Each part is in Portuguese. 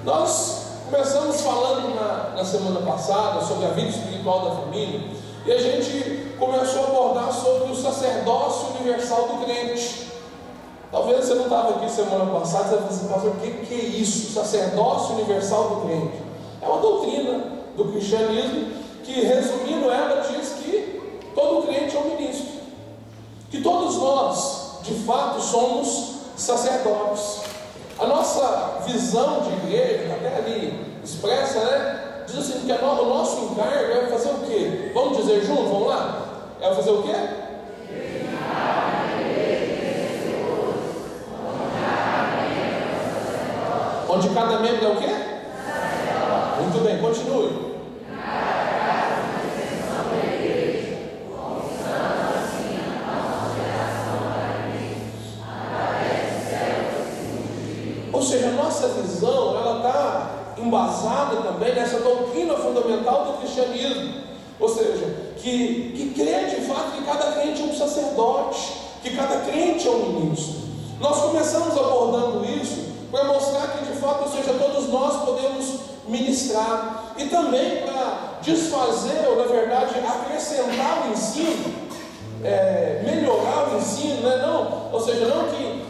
Nós começamos falando na semana passada sobre a vida espiritual da família, e a gente começou a abordar sobre o sacerdócio universal do crente. Talvez você não estava aqui semana passada, você vai dizer, pastor, o que é isso? Sacerdócio universal do crente. É uma doutrina do cristianismo que, resumindo ela, diz que todo crente é um ministro, que todos nós, de fato, somos sacerdotes. A nossa visão de igreja, até ali expressa, né? Diz assim, que o nosso encargo é fazer o quê? Vamos dizer juntos, vamos lá? É fazer o quê? Onde cada membro é o quê? Muito bem, continue. Ou seja, a nossa visão, ela está embasada também nessa doutrina fundamental do cristianismo. Ou seja, que crê de fato que cada crente é um sacerdote, que cada crente é um ministro. Nós começamos abordando isso para mostrar que de fato, ou seja, todos nós podemos ministrar, e também para desfazer, ou na verdade acrescentar o ensino, melhorar o ensino, né? Não, ou seja, não que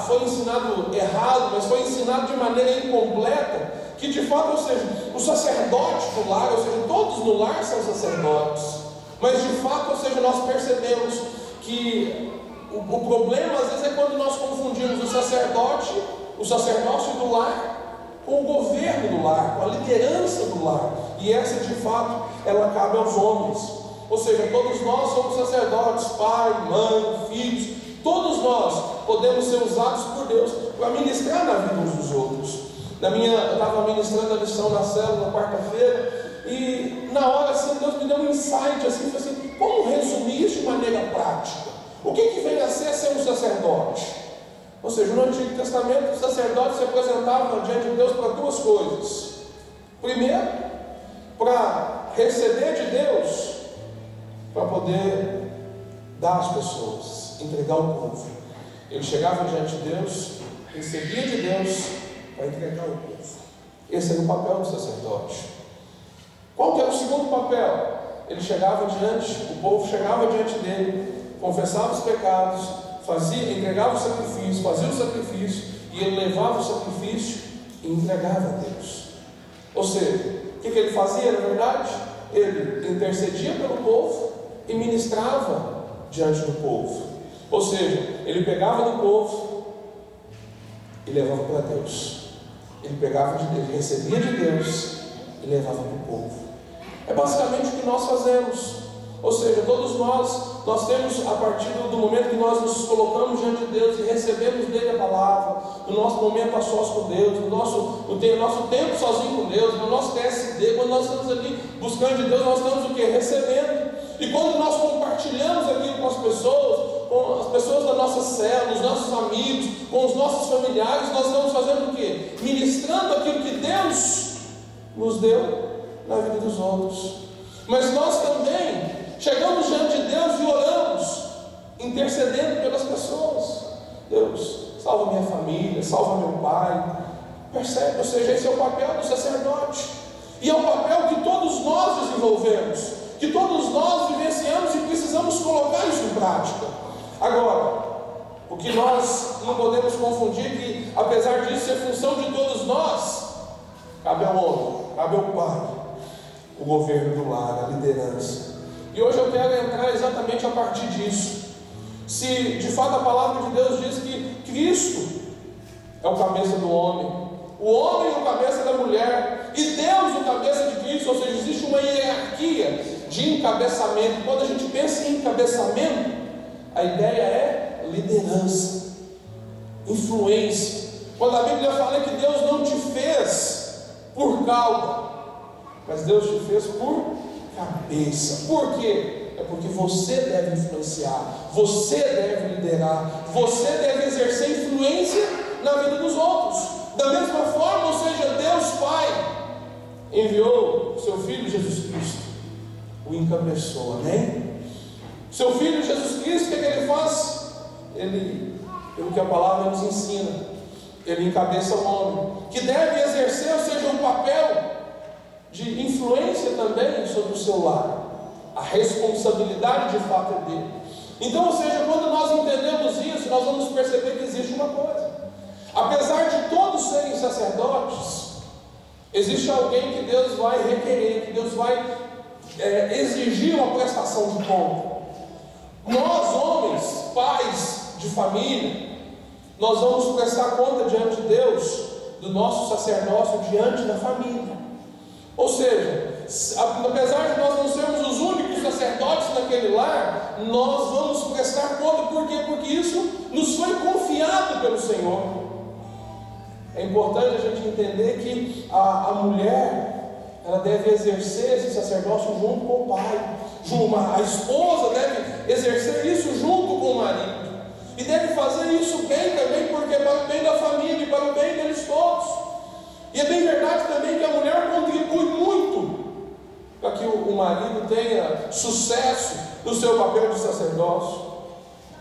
foi ensinado errado, mas foi ensinado de maneira incompleta, que de fato, ou seja, o sacerdote do lar, ou seja, todos no lar são sacerdotes, mas de fato, ou seja, nós percebemos que o problema às vezes é quando nós confundimos o sacerdócio do lar com o governo do lar, com a liderança do lar, e essa de fato, ela cabe aos homens. Ou seja, todos nós somos sacerdotes, pai, mãe, filhos, todos nós podemos ser usados por Deus para ministrar na vida uns dos outros. Eu estava ministrando a lição na célula na quarta-feira, e na hora assim, Deus me deu um insight assim, como resumir isso de maneira prática? O que vem a ser um sacerdote? Ou seja, no Antigo Testamento, o sacerdote se apresentava diante de Deus para duas coisas. Primeiro, para receber de Deus, para poder dar às pessoas, entregar ao povo. Ele chegava diante de Deus, recebia de Deus para entregar ao povo. Esse era o papel do sacerdote. Qual que era o segundo papel? Ele chegava o povo chegava diante dele, confessava os pecados, entregava o sacrifício, fazia o sacrifício, e ele levava o sacrifício e entregava a Deus. Ou seja, o que ele fazia na verdade? Ele intercedia pelo povo e ministrava diante do povo. Ou seja, ele pegava do povo e levava para Deus. Ele recebia de Deus e levava para o povo. É basicamente o que nós fazemos. Ou seja, todos nós temos, a partir do momento que nós nos colocamos diante de Deus e recebemos dele a palavra, no nosso momento a sós com Deus, no nosso tempo sozinho com Deus, no nosso TSD, quando nós estamos ali buscando de Deus, nós estamos o quê? Recebendo. E quando nós compartilhamos aquilo com as pessoas da nossa célula, os nossos amigos, com os nossos familiares, nós estamos fazendo o quê? Ministrando aquilo que Deus nos deu na vida dos outros. Mas nós também chegamos diante de Deus e oramos, intercedendo pelas pessoas. Deus, salva minha família, salva meu pai. Percebe? Ou seja, esse é o papel do sacerdote. E é um papel que todos nós desenvolvemos, que todos nós vivenciamos e precisamos colocar isso em prática. Agora, o que nós não podemos confundir, que apesar disso ser função de todos nós, cabe ao homem, cabe ao pai, o governo do lar, a liderança. E hoje eu quero entrar exatamente a partir disso. Se de fato a palavra de Deus diz que Cristo é o cabeça do homem, o homem é o cabeça da mulher, e Deus o cabeça de Cristo, ou seja, existe uma hierarquia de encabeçamento. Quando a gente pensa em encabeçamento, a ideia é liderança, influência. Quando a Bíblia fala que Deus não te fez por cauda, mas Deus te fez por cabeça. Por quê? É porque você deve influenciar, você deve liderar, você deve exercer influência na vida dos outros. Da mesma forma, ou seja, Deus Pai enviou o seu Filho Jesus Cristo, o encabeçou, amém? Seu Filho Jesus Cristo, o que ele faz? Ele, pelo que a palavra nos ensina, ele encabeça o homem, que deve exercer o de influência também sobre o seu lar. A responsabilidade de fato é dele. Então, ou seja, quando nós entendemos isso, nós vamos perceber que existe uma coisa: apesar de todos serem sacerdotes, existe alguém que Deus vai requerer, que Deus vai exigir uma prestação de conta. Nós, homens, pais de família, nós vamos prestar conta diante de Deus do nosso sacerdócio diante da família. Ou seja, apesar de nós não sermos os únicos sacerdotes naquele lar, nós vamos prestar conta. Por quê? Porque isso nos foi confiado pelo Senhor. É importante a gente entender que a mulher, ela deve exercer esse sacerdócio junto com o pai. A esposa deve exercer isso junto com o marido. E deve fazer isso bem também, porque é para o bem da família e para o bem deles todos. E é bem verdade também que a mulher contribui muito para que o marido tenha sucesso no seu papel de sacerdócio.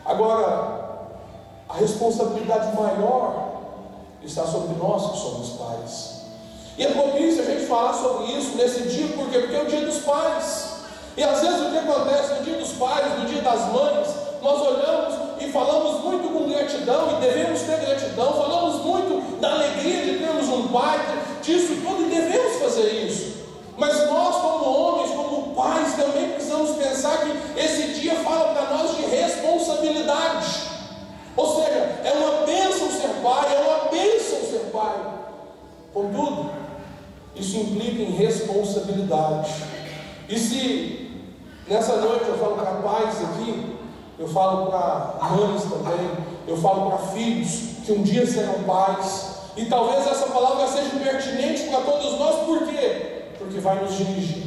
Agora, a responsabilidade maior está sobre nós que somos pais. E é propício a gente falar sobre isso nesse dia, por quê? Porque é o dia dos pais. E às vezes o que acontece no dia dos pais, no dia das mães, nós olhamos e falamos muito com gratidão, e devemos ter gratidão, falamos muito da alegria de termos um pai, disso tudo, e devemos fazer isso. Mas nós, como homens, como pais, também precisamos pensar que esse dia fala para nós de responsabilidade. Ou seja, é uma bênção ser pai, é uma bênção ser pai. Contudo, isso implica em responsabilidade. E se nessa noite eu falo para pais aqui, eu falo para mães também, eu falo para filhos que um dia serão pais, e talvez essa palavra seja pertinente para todos nós. Por quê? Porque vai nos dirigir.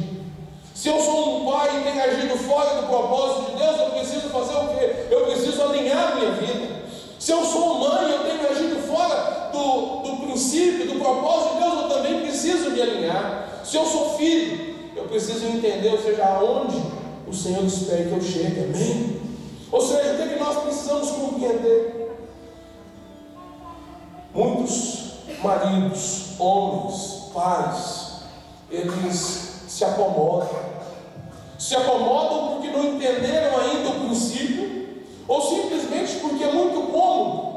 Se eu sou um pai e tenho agido fora do propósito de Deus, eu preciso fazer o quê? Eu preciso alinhar a minha vida. Se eu sou mãe e eu tenho agido fora do princípio, do propósito de Deus, eu também preciso me alinhar. Se eu sou filho, eu preciso entender, ou seja, aonde o Senhor espera que eu chegue, amém? Ou seja, o que é que nós precisamos compreender? Muitos maridos, homens, pais, eles se acomodam porque não entenderam ainda o princípio, ou simplesmente porque é muito cômodo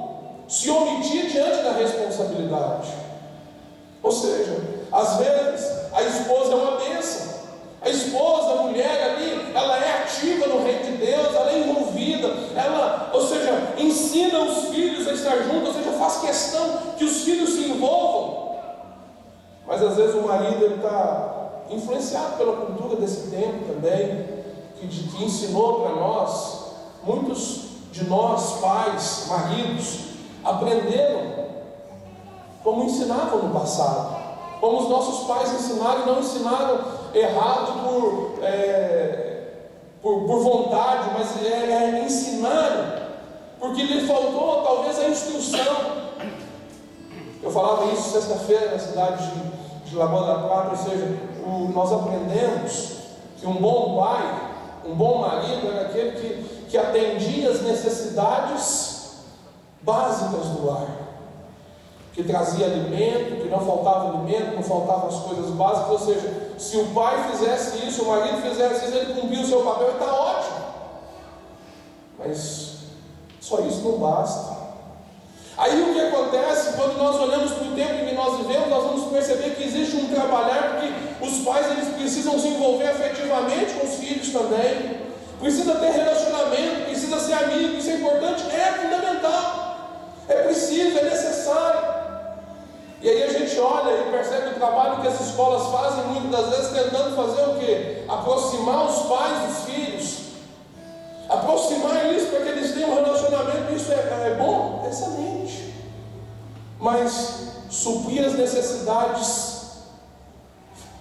se omitir diante da responsabilidade. Ou seja, às vezes a esposa é uma bênção. A esposa, a mulher ali, ela é ativa no reino de Deus, ela é envolvida, ela, ou seja, ensina os filhos a estar juntos, ou seja, faz questão que os filhos se envolvam. Mas às vezes o marido está influenciado pela cultura desse tempo também, que ensinou para nós. Muitos de nós, pais, maridos, aprenderam como ensinavam no passado, como os nossos pais ensinaram, e não ensinaram errado por vontade, mas ensinaram porque lhe faltou talvez a instrução. Eu falava isso sexta-feira na cidade de Lagoa da Prata, ou seja, nós aprendemos que um bom pai, um bom marido era aquele que atendia as necessidades básicas do lar, que trazia alimento, que não faltava alimento, não faltavam as coisas básicas. Ou seja, se o pai fizesse isso, o marido fizesse isso, ele cumpria o seu papel e está ótimo. Mas só isso não basta. Aí o que acontece, quando nós olhamos para o tempo em que nós vivemos, nós vamos perceber que existe um trabalhar, porque os pais eles precisam se envolver afetivamente com os filhos também, precisa ter relacionamento, precisa ser amigo. Isso é importante, é fundamental, é preciso, é necessário. E aí a gente olha e percebe o trabalho que as escolas fazem, muitas das vezes tentando fazer o quê? Aproximar os pais dos filhos, aproximar isso para que eles tenham um relacionamento. Isso é bom, é excelente, mas suprir as necessidades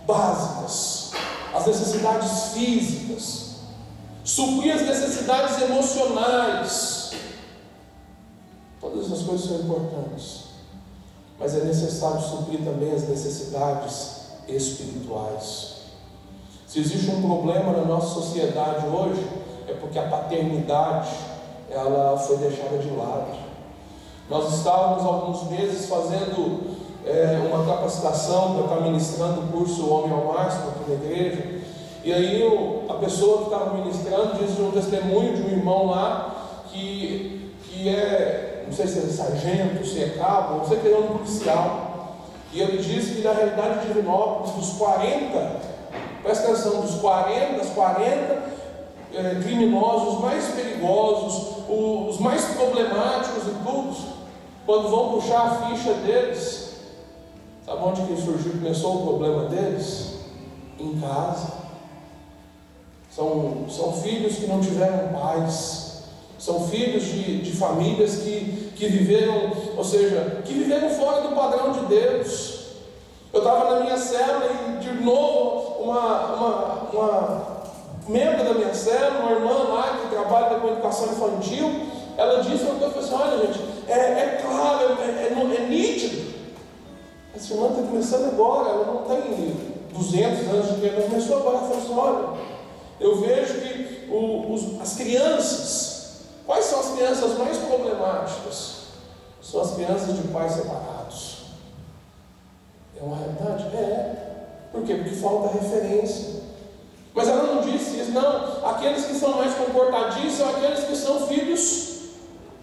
básicas, as necessidades físicas, suprir as necessidades emocionais, todas essas coisas são importantes, mas é necessário suprir também as necessidades espirituais. Se existe um problema na nossa sociedade hoje, é porque a paternidade ela foi deixada de lado. Nós estávamos há alguns meses fazendo uma capacitação para estar ministrando o curso Homem ao Máximo aqui na igreja. E aí a pessoa que estava ministrando disse um testemunho de um irmão lá que é, não sei se é sargento, se é cabo, não sei que ele é um policial. E ele disse que na realidade de Divinópolis, dos 40, presta atenção, das 40 criminosos mais perigosos, os mais problemáticos e tudo, quando vão puxar a ficha deles, sabe onde que surgiu, começou o problema deles? Em casa. São filhos que não tiveram pais, são filhos de famílias que viveram, ou seja, que viveram fora do padrão de Deus. Eu estava na minha célula e de novo uma membro da minha célula, uma irmã lá que trabalha com educação infantil, ela disse uma coisa, assim, olha gente, é claro, é nítido. Essa irmã está começando agora, ela não tem 200 anos de vida, ela começou agora, ela falou assim, olha, eu vejo que as crianças, quais são as crianças mais problemáticas? São as crianças de pais separados. É uma realidade? Por quê? Porque falta referência. Mas ela não disse isso, não. Aqueles que são mais comportadinhos são aqueles que são filhos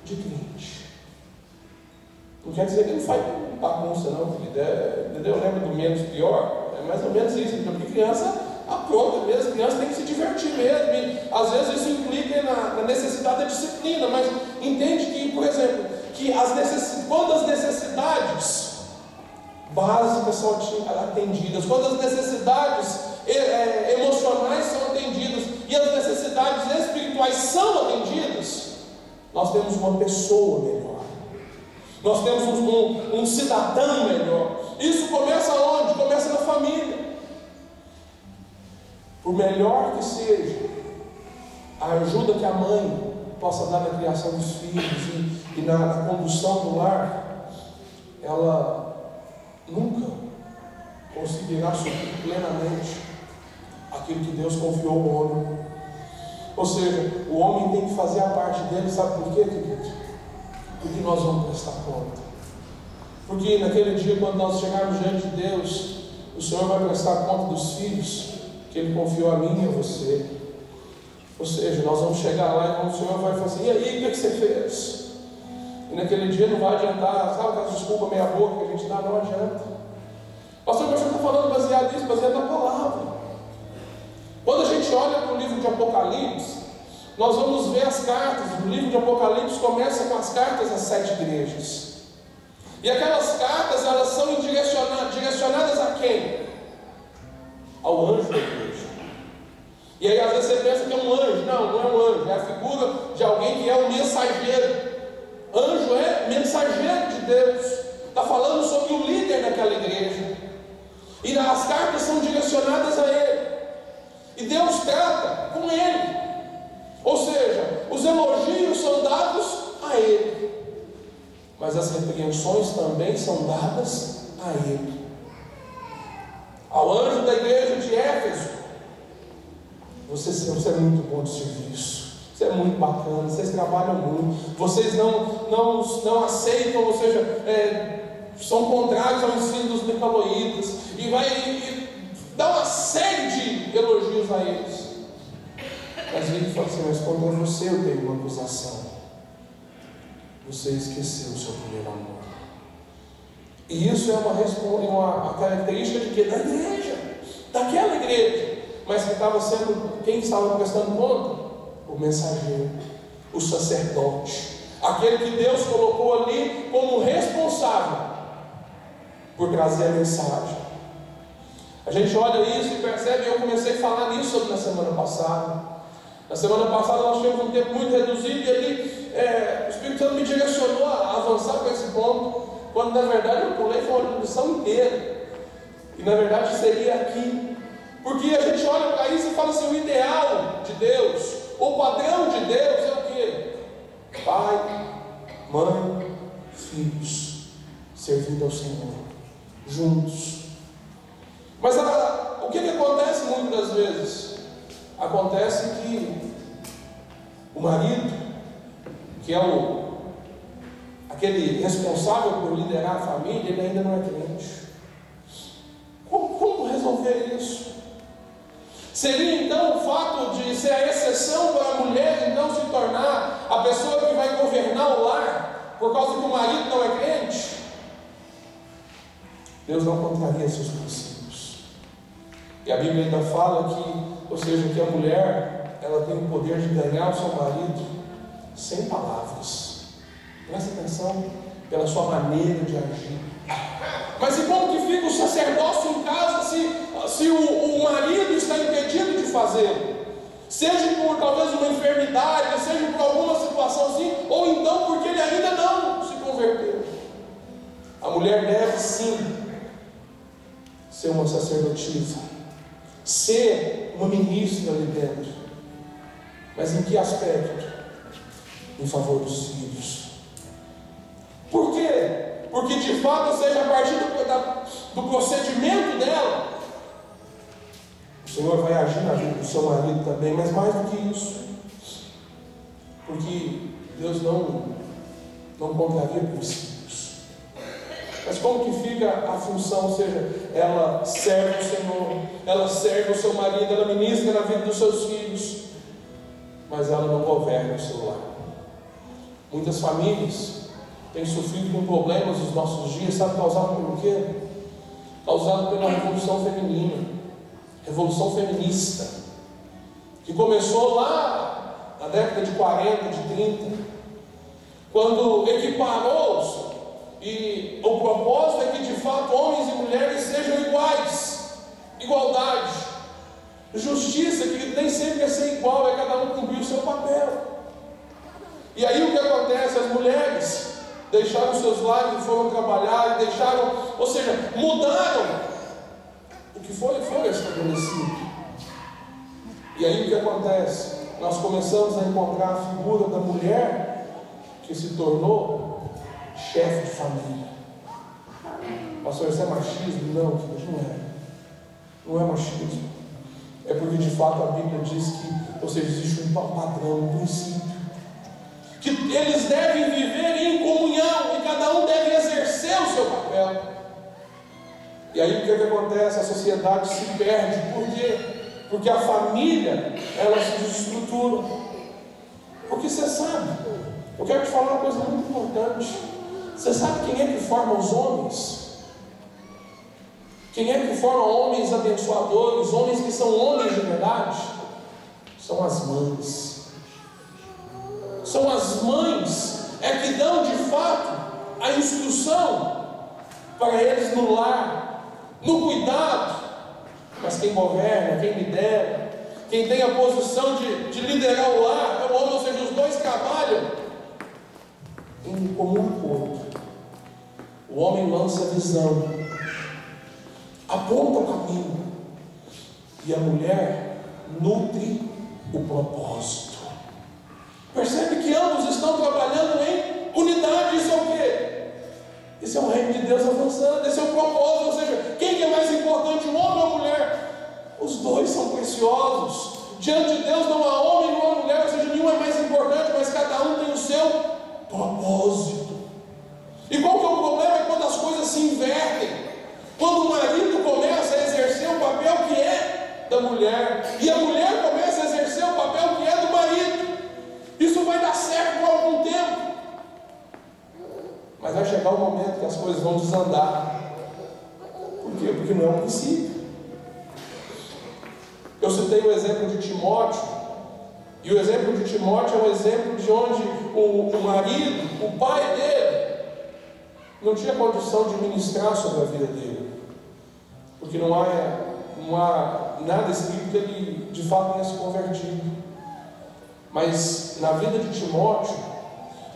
de crente. Não quer dizer que ele faz bagunça, não, entendeu? Eu lembro do menos pior, é mais ou menos isso, porque criança apronta mesmo, criança tem que se divertir mesmo, e às vezes isso implica na necessidade da disciplina, mas entende que, por exemplo, que quando as necessidades básicas são atendidas, quando as necessidades emocionais são atendidas e as necessidades espirituais são atendidas, nós temos uma pessoa melhor, nós temos um cidadão melhor. Isso começa onde? Começa na família. Por melhor que seja a ajuda que a mãe possa dar na criação dos filhos e na condução do lar, ela nunca conseguirá suprir plenamente aquilo que Deus confiou ao homem. Ou seja, o homem tem que fazer a parte dele, sabe por quê, querido? Porque nós vamos prestar conta. Porque naquele dia, quando nós chegarmos diante de Deus, o Senhor vai prestar conta dos filhos que Ele confiou a mim e a você. Ou seja, nós vamos chegar lá e o Senhor vai falar assim, e aí, o que você fez? E naquele dia não vai adiantar, sabe aquela desculpa meia boca que a gente dá? Não adianta. Pastor, mas você está falando baseado nisso, baseado na palavra. Quando a gente olha para o livro de Apocalipse, nós vamos ver as cartas. O livro de Apocalipse começa com as cartas às 7 igrejas. E aquelas cartas, elas são direcionadas a quem? Ao anjo da igreja. E aí às vezes você pensa que é um anjo. Não é um anjo, é a figura de alguém que é um mensageiro. Anjo é mensageiro de Deus. Está falando sobre o líder daquela igreja. E as cartas são direcionadas a ele. E Deus trata com ele. Ou seja, os elogios são dados a ele. Mas as repreensões também são dadas a ele. Ao anjo da igreja de Éfeso: você é muito bom de serviço, você é muito bacana, vocês trabalham muito, vocês não aceitam, ou seja, são contrários ao ensino dos nicolaítas, e vai dar uma série de elogios a eles. Mas ele fala assim: mas contra você eu tenho uma acusação. Você esqueceu o seu primeiro amor. E isso é uma característica de quê? Da igreja, daquela igreja, mas que estava sendo, quem estava prestando conta? O mensageiro, o sacerdote, aquele que Deus colocou ali como responsável por trazer a mensagem. A gente olha isso e percebe, eu comecei a falar nisso na semana passada. Na semana passada nós tivemos um tempo muito reduzido e ali o Espírito Santo me direcionou a avançar com esse ponto, quando na verdade eu pulei foi uma lição inteira. E na verdade seria aqui. Porque a gente olha para isso e fala assim: o ideal de Deus, o padrão de Deus é o quê? Pai, mãe, filhos, servindo ao Senhor, juntos. Mas o que acontece muitas das vezes? Acontece que o marido, que é aquele responsável por liderar a família, ele ainda não é crente. Seria então o fato de ser a exceção para a mulher então se tornar a pessoa que vai governar o lar, por causa que o marido não é crente? Deus não contraria seus princípios. E a Bíblia ainda fala que, ou seja, que a mulher, ela tem o poder de ganhar o seu marido sem palavras. Presta atenção, pela sua maneira de agir. Mas e como que fica o sacerdócio em casa se o marido está impedido de fazê-lo? Seja por talvez uma enfermidade, seja por alguma situação assim, ou então porque ele ainda não se converteu. A mulher deve sim ser uma sacerdotisa, ser uma ministra ali dentro. Mas em que aspecto? Em favor dos filhos. Por quê? Porque de fato, ou seja, a partir do procedimento dela, o Senhor vai agir na vida do seu marido também, mas mais do que isso, porque Deus não contraria princípios. Mas como que fica a função? Ou seja, ela serve o Senhor, ela serve o seu marido, ela ministra na vida dos seus filhos, mas ela não governa o seu lar. Muitas famílias têm sofrido com problemas nos nossos dias, sabe, causado por quê? Causado pela revolução feminina, revolução feminista, que começou lá na década de 40, de 30, quando equiparou-se, e o propósito é que de fato homens e mulheres sejam iguais, igualdade, justiça, que nem sempre é ser igual, é cada um cumprir o seu papel. E aí o que acontece? As mulheres deixaram seus lares e foram trabalhar, e deixaram, ou seja, mudaram o que foi estabelecido. E aí o que acontece? Nós começamos a encontrar a figura da mulher que se tornou chefe de família. Pastor, isso é machismo? Não, querido, não é. Não é machismo. É porque de fato a Bíblia diz que, ou seja, existe um padrão, um princípio, que eles devem viver em comunhão, e cada um deve exercer o seu papel. E aí o que acontece? A sociedade se perde. Por quê? Porque a família, ela se desestrutura. Porque você sabe, eu quero te falar uma coisa muito importante. Você sabe quem é que forma os homens? Quem é que forma homens abençoadores, homens que são homens de verdade? São as mães. São as mães que dão de fato a instrução para eles no lar, no cuidado. Mas quem governa, quem lidera, quem tem a posição de liderar o lar é o homem, ou seja, os dois trabalham em comum acordo. O homem lança a visão, aponta o caminho, e a mulher nutre o propósito. Percebe que ambos estão trabalhando em unidade. Isso é o quê? Isso é o reino de Deus avançando. Esse é o propósito. Ou seja, quem é mais importante, o homem ou a mulher? Os dois são preciosos. Diante de Deus não há homem nem uma mulher, ou seja, nenhum é mais importante, mas cada um tem o seu propósito. E qual que é o problema? É quando as coisas se invertem. Quando o marido começa a exercer o papel que é da mulher, e a mulher começa a exercer o papel que é do marido. Isso vai dar certo por algum tempo, mas vai chegar um momento que as coisas vão desandar. Por quê? Porque não é um princípio. Eu citei o exemplo de Timóteo, e o exemplo de Timóteo é um exemplo de onde o marido, o pai dele, não tinha condição de ministrar sobre a vida dele, porque não há nada escrito que ele de fato tenha se convertido. Mas na vida de Timóteo,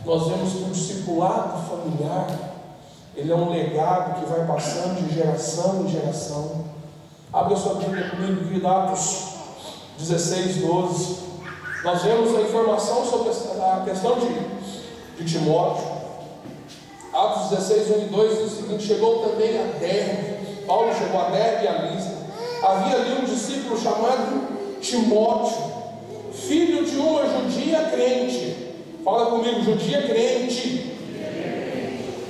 nós vemos que o discipulado familiar, ele é um legado que vai passando de geração em geração. Abra sua Bíblia comigo, querido, Atos 16, 12. Nós vemos a informação sobre a questão de Timóteo. Atos 16, 1 e 2 diz o seguinte: chegou também a Derbe. Paulo chegou a Derbe e a Listra. Havia ali um discípulo chamado Timóteo, filho de uma judia crente. Fala comigo, judia crente,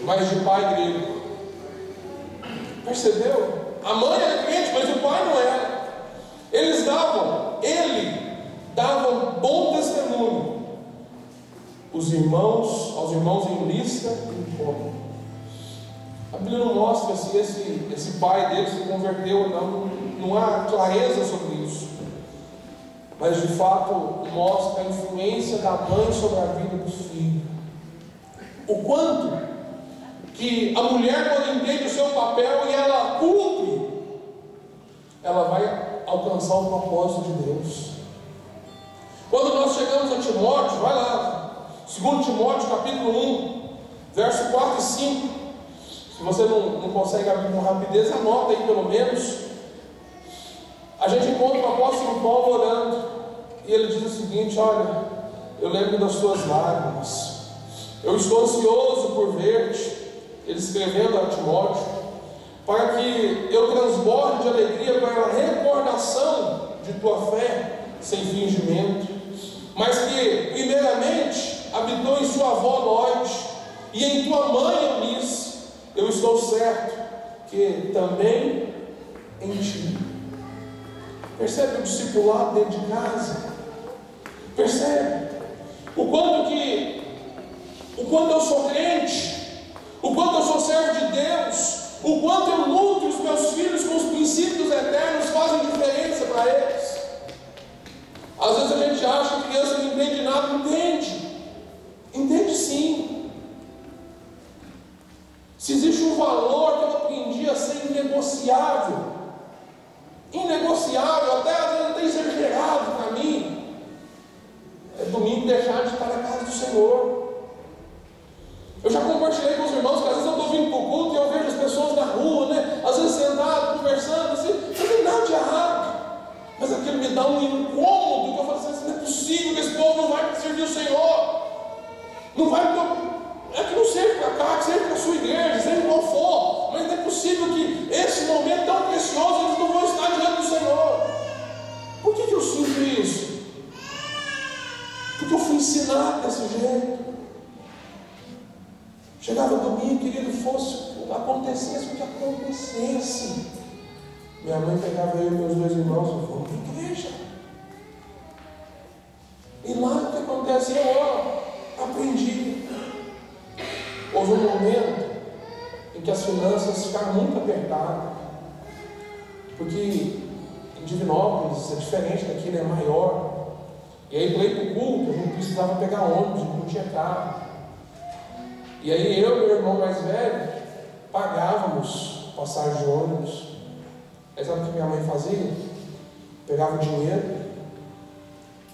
mas de pai grego. Percebeu? A mãe era crente, mas o pai não era. ele dava bom testemunho aos irmãos em Listra e em Icônio. A Bíblia não mostra se esse pai dele se converteu ou não há clareza sobre isso, mas de fato mostra a influência da mãe sobre a vida do filho. O quanto que a mulher, quando entende o seu papel e ela cumpre, ela vai alcançar o propósito de Deus. Quando nós chegamos a Timóteo, vai lá, 2 Timóteo capítulo 1, verso 4 e 5. Se você não consegue abrir com rapidez, anota aí pelo menos. A gente encontra o apóstolo Paulo orando, e ele diz o seguinte: olha, eu lembro das suas lágrimas, eu estou ansioso por ver-te, ele escrevendo a Timóteo, para que eu transborde de alegria pela recordação de tua fé, sem fingimento, mas que primeiramente habitou em sua avó Loide, e em tua mãe Eunice. Eu estou certo que também em ti. Percebe o discipulado dentro de casa? Percebe o quanto eu sou crente, o quanto eu sou servo de Deus, o quanto eu nutro os meus filhos com os princípios eternos, fazem diferença para eles. Às vezes a gente acha que a criança não entende nada. Entende sim. Se existe um valor que eu aprendi a ser inegociável, até às vezes até exagerado para mim, é domingo deixar de estar na casa do Senhor. Eu já compartilhei com os irmãos que às vezes eu estou vindo para o culto e eu vejo as pessoas na rua, né? Às vezes sentado, conversando, assim, não tem nada de errado, mas aquilo me dá um incômodo, que eu falo assim: não é possível que esse povo não vai servir o Senhor, não vai. É que não serve para cá, que serve para a sua igreja, seja qual for, mas não é possível que esse momento tão precioso eles não vão estar diante do Senhor. Por que eu sinto isso? Porque eu fui ensinado desse jeito. Chegava domingo, querido, acontecesse o que acontecesse, minha mãe pegava eu e meus 2 irmãos e falou: para a igreja. E lá o que acontece? Eu aprendi. Houve um momento em que as finanças ficaram muito apertadas, porque em Divinópolis é diferente daqui, é maior. E aí, para ir para o culto, a gente precisava pegar ônibus, não tinha carro. E aí eu e meu irmão mais velho pagávamos passagem de ônibus. Aí sabe o que minha mãe fazia? Pegava o dinheiro,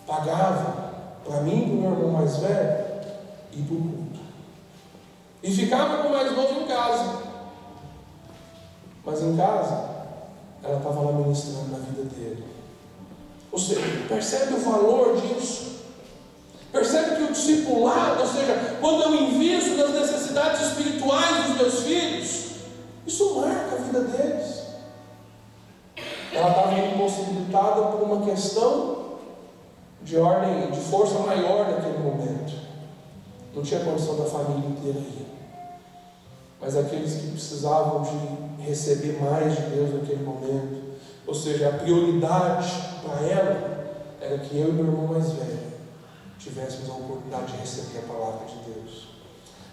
pagava para mim e para o meu irmão mais velho e para o culto. E ficava com o mais novo em casa. Mas em casa, ela estava lá ministrando na vida dele. Ou seja, percebe o valor disso? Percebe que o discipulado, ou seja, quando eu invisto nas necessidades espirituais dos meus filhos, isso marca a vida deles. Ela estava impossibilitada por uma questão de ordem, de força maior naquele momento. Não tinha condição da família inteira ir. Mas aqueles que precisavam de receber mais de Deus naquele momento, ou seja, a prioridade para ela era que eu e meu irmão mais velho tivéssemos a oportunidade de receber a palavra de Deus.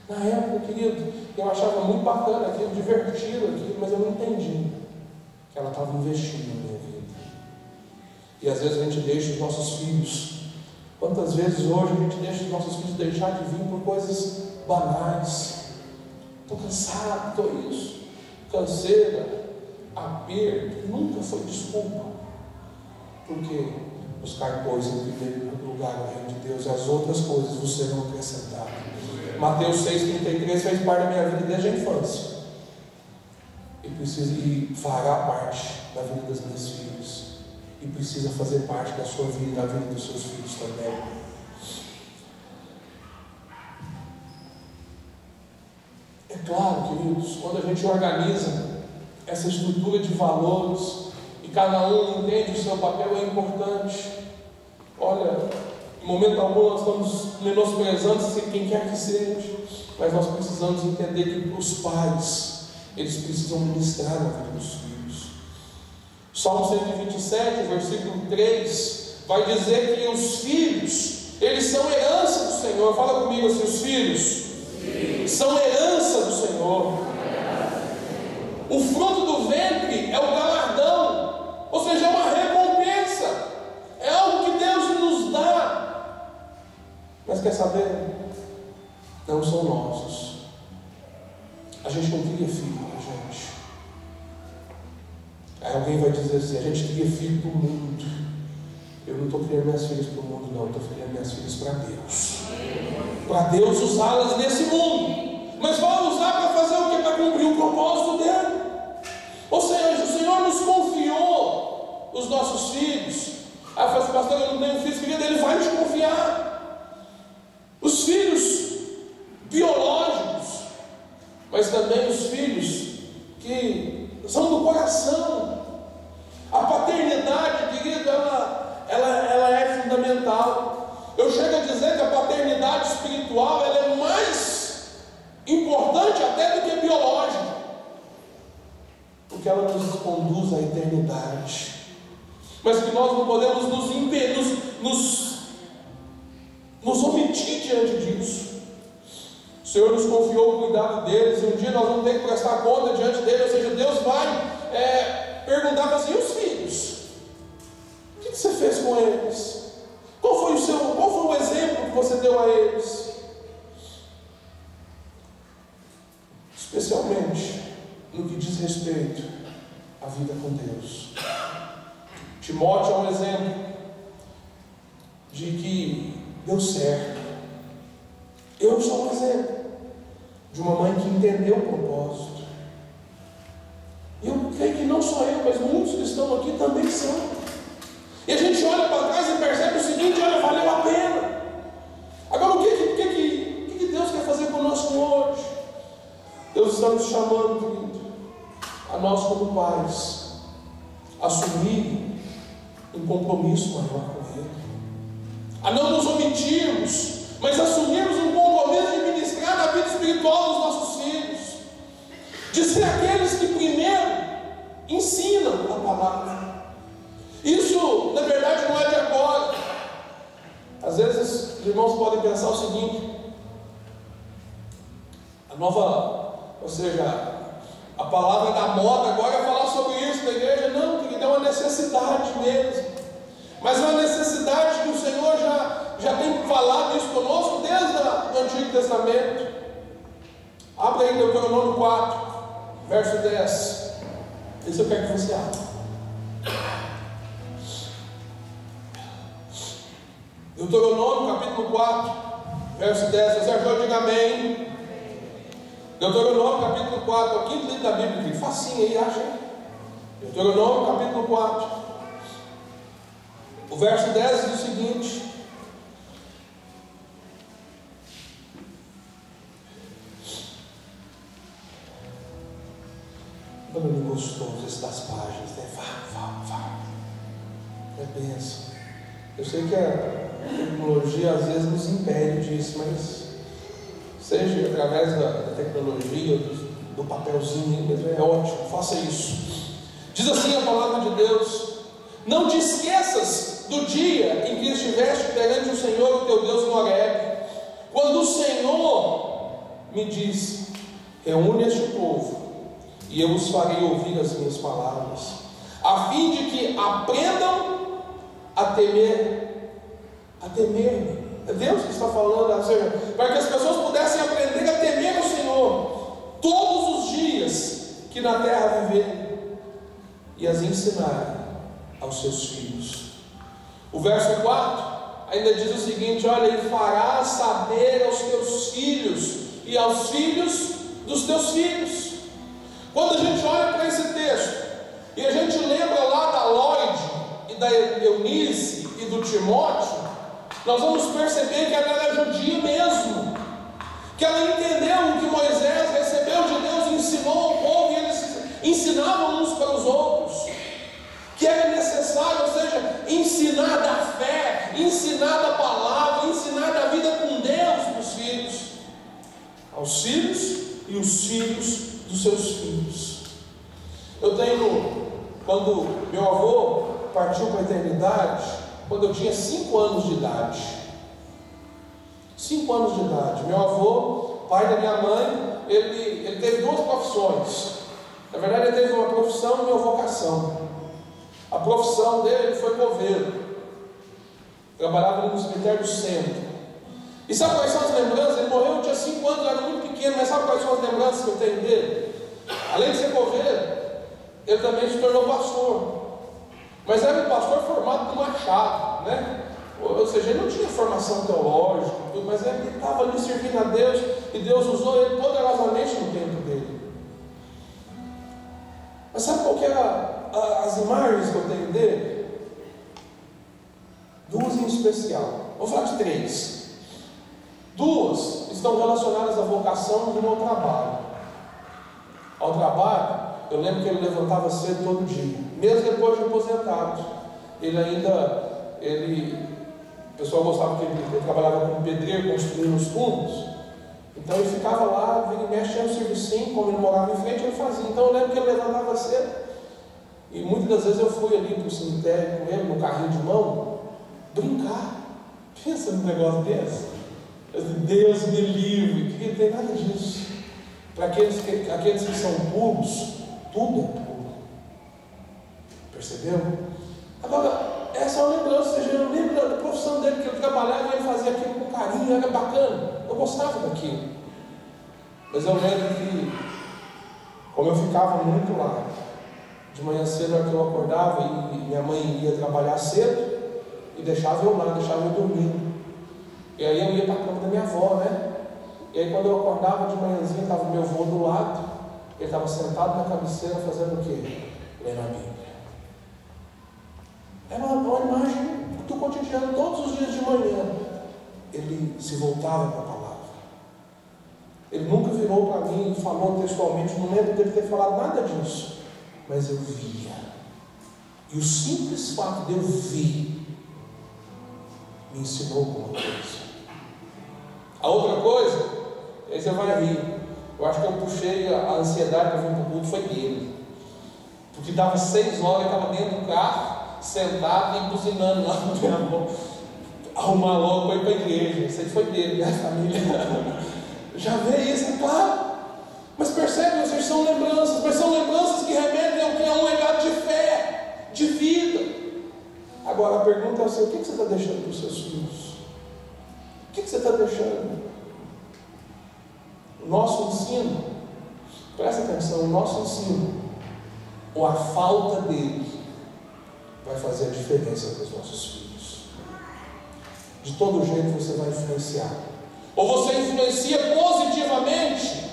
Na época, querido, eu achava muito bacana aquilo, divertido aquilo, mas eu não entendi que ela estava investindo na minha vida. E às vezes a gente deixa os nossos filhos. Quantas vezes hoje a gente deixa os nossos filhos deixar de vir por coisas banais? Estou cansado, estou isso. Canseira, aperto, nunca foi desculpa. Porque buscar coisas em primeiro lugar no reino de Deus e as outras coisas você não acrescentar. Mateus 6,33 fez parte da minha vida desde a infância. E fará parte da vida das minhas filhas. E precisa fazer parte da sua vida e da vida dos seus filhos também. É claro, queridos, quando a gente organiza essa estrutura de valores e cada um entende o seu papel, é importante. Olha, em momento algum nós estamos menosprezando quem quer que seja, mas nós precisamos entender que os pais, eles precisam ministrar na vida dos filhos. Salmo 127, versículo 3, vai dizer que os filhos, eles são herança do Senhor. Fala comigo assim: os filhos são herança do Senhor. O fruto do ventre é o galardão, ou seja, é uma recompensa, é algo que Deus nos dá. Mas quer saber? Não são nossos. A gente não cria filho para a gente. Aí alguém vai dizer assim: a gente cria filho para o mundo. Eu não estou criando minhas filhas para o mundo, não. Estou criando minhas filhas para Deus. Para Deus usá-las nesse mundo. Mas vai usar para fazer o quê? Para cumprir o propósito dele. Ou seja, o Senhor nos confiou os nossos filhos. Aí fala assim: pastor, eu não tenho filhos, querido. Ele vai te confiar os filhos biológicos, mas também os filhos que são do coração. A paternidade, querido, ela é fundamental. Eu chego a dizer que a paternidade espiritual ela é mais importante até do que a biológica, porque ela nos conduz à eternidade. Mas que nós não podemos nos omitir diante disso. O Senhor nos confiou o cuidado deles, e um dia nós vamos ter que prestar conta diante dele. Ou seja, Deus vai perguntar assim: e os filhos? O que você fez com eles? Qual foi o exemplo que você deu a eles? Especialmente no que diz respeito à vida com Deus. Timóteo é um exemplo de que deu certo. Eu sou um exemplo de uma mãe que entendeu o propósito. Eu creio que não só eu, mas muitos que estão aqui também são. E a gente olha para trás e percebe o seguinte: olha, valeu a pena. Agora, o que Deus quer fazer conosco hoje? Deus está nos chamando, querido, a nós como pais, assumir um compromisso maior com Ele, a não nos omitirmos, mas assumirmos um compromisso de ministrar na vida espiritual dos nossos filhos, de ser aqueles que primeiro ensinam a palavra. Isso, na verdade, não é de agora. Às vezes, os irmãos podem pensar o seguinte: ou seja, a palavra da moda agora é falar sobre isso na igreja. Não, querido, é uma necessidade mesmo. Mas é uma necessidade que o Senhor já tem falado isso conosco desde o Antigo Testamento. Abra aí Deuteronômio 4, verso 10. Isso eu quero que você abra. Deuteronômio capítulo 4, verso 10. Você achou? Diga amém. Deuteronômio capítulo 4, é o quinto livro da Bíblia, facinho aí, acha? Deuteronômio capítulo 4, o verso 10 diz o seguinte: como me gostoso esse das páginas, né? Vá. É bênção. Eu sei que a tecnologia às vezes nos impede disso, mas seja através da tecnologia, do papelzinho, é ótimo, faça isso. Diz assim a palavra de Deus: não te esqueças do dia em que estiveste perante o Senhor, o teu Deus, no Horebe, quando o Senhor me disse: reúne este povo, e eu os farei ouvir as minhas palavras, a fim de que aprendam a temer-me. É Deus que está falando, ou seja, para que as pessoas pudessem aprender a temer o Senhor todos os dias que na terra viverem, e as ensinarem aos seus filhos. O verso 4 ainda diz o seguinte: olha, e farás saber aos teus filhos e aos filhos dos teus filhos. Quando a gente olha para esse texto e a gente lembra lá da Lloyd e da Eunice e do Timóteo, nós vamos perceber que ela era judia mesmo, que ela entendeu o que Moisés recebeu de Deus e ensinou ao povo, e eles ensinavam uns para os outros, que era necessário, ou seja, ensinar da fé, ensinar da palavra, ensinar da vida com Deus para os filhos, aos filhos e os filhos dos seus filhos. Eu tenho, quando meu avô partiu para a eternidade, quando eu tinha 5 anos de idade. 5 anos de idade. Meu avô, pai da minha mãe, ele teve 2 profissões. Na verdade, ele teve uma profissão e uma vocação. A profissão dele foi coveiro. Trabalhava no cemitério do centro. E sabe quais são as lembranças? Ele morreu, eu tinha 5 anos, eu era muito pequeno, mas sabe quais são as lembranças que eu tenho dele? Além de ser coveiro, ele também se tornou pastor. Mas era um pastor formado do Machado, né? Ou seja, ele não tinha formação teológica, mas ele estava ali servindo a Deus, e Deus usou ele poderosamente no tempo dele. Mas sabe qual que era as imagens que eu tenho dele? 2 em especial. Vou falar de 3. 2 estão relacionadas à vocação e ao trabalho. Ao trabalho, eu lembro que ele levantava cedo todo dia, mesmo depois de aposentado. O pessoal gostava que ele trabalhava como pedreiro, construindo os túmulos. Então ele ficava lá, vira e mexe, tinha um servicinho, como ele morava em frente, ele fazia. Então eu lembro que ele levantava cedo. E muitas das vezes eu fui ali para o cemitério com ele, no carrinho de mão, brincar. Pensa num negócio desse. Deus me livre, porque não tem nada disso. Para aqueles que são puros, tudo é puro. Percebeu? Agora, essa é uma lembrança. Ou seja, eu lembro da profissão dele, que ele trabalhava e ele fazia aquilo com carinho, era bacana. Eu gostava daquilo. Mas eu lembro que, como eu ficava muito lá, de manhã cedo, na hora que eu acordava, e minha mãe ia trabalhar cedo, e deixava eu lá, deixava eu dormindo. E aí eu ia para a cama da minha avó, né? E aí quando eu acordava de manhãzinha, estava o meu avô do lado, ele estava sentado na cabeceira fazendo o quê? Lendo a Bíblia. É uma imagem do cotidiano, todos os dias de manhã. Ele se voltava para a palavra. Ele nunca virou para mim e falou textualmente, não lembro dele ter falado nada disso. Mas eu via. E o simples fato de eu ver me ensinou alguma coisa. A outra coisa, aí você vai rir. Eu acho que eu puxei a ansiedade para vir para o culto, foi dele. Porque dava 6 horas, eu estava dentro do carro, sentado e buzinando lá no meu avô, arrumar logo para ir para a igreja. Isso aí foi dele, minha família. Já vê isso, é claro. Mas percebe, vocês são lembranças, mas são lembranças que remetem ao que é um legado de fé, de vida. Agora a pergunta é assim: o que você está deixando para os seus filhos? O que você está deixando? O nosso ensino, presta atenção, o nosso ensino, ou a falta dele, vai fazer a diferença para os nossos filhos. De todo jeito você vai influenciar. Ou você influencia positivamente,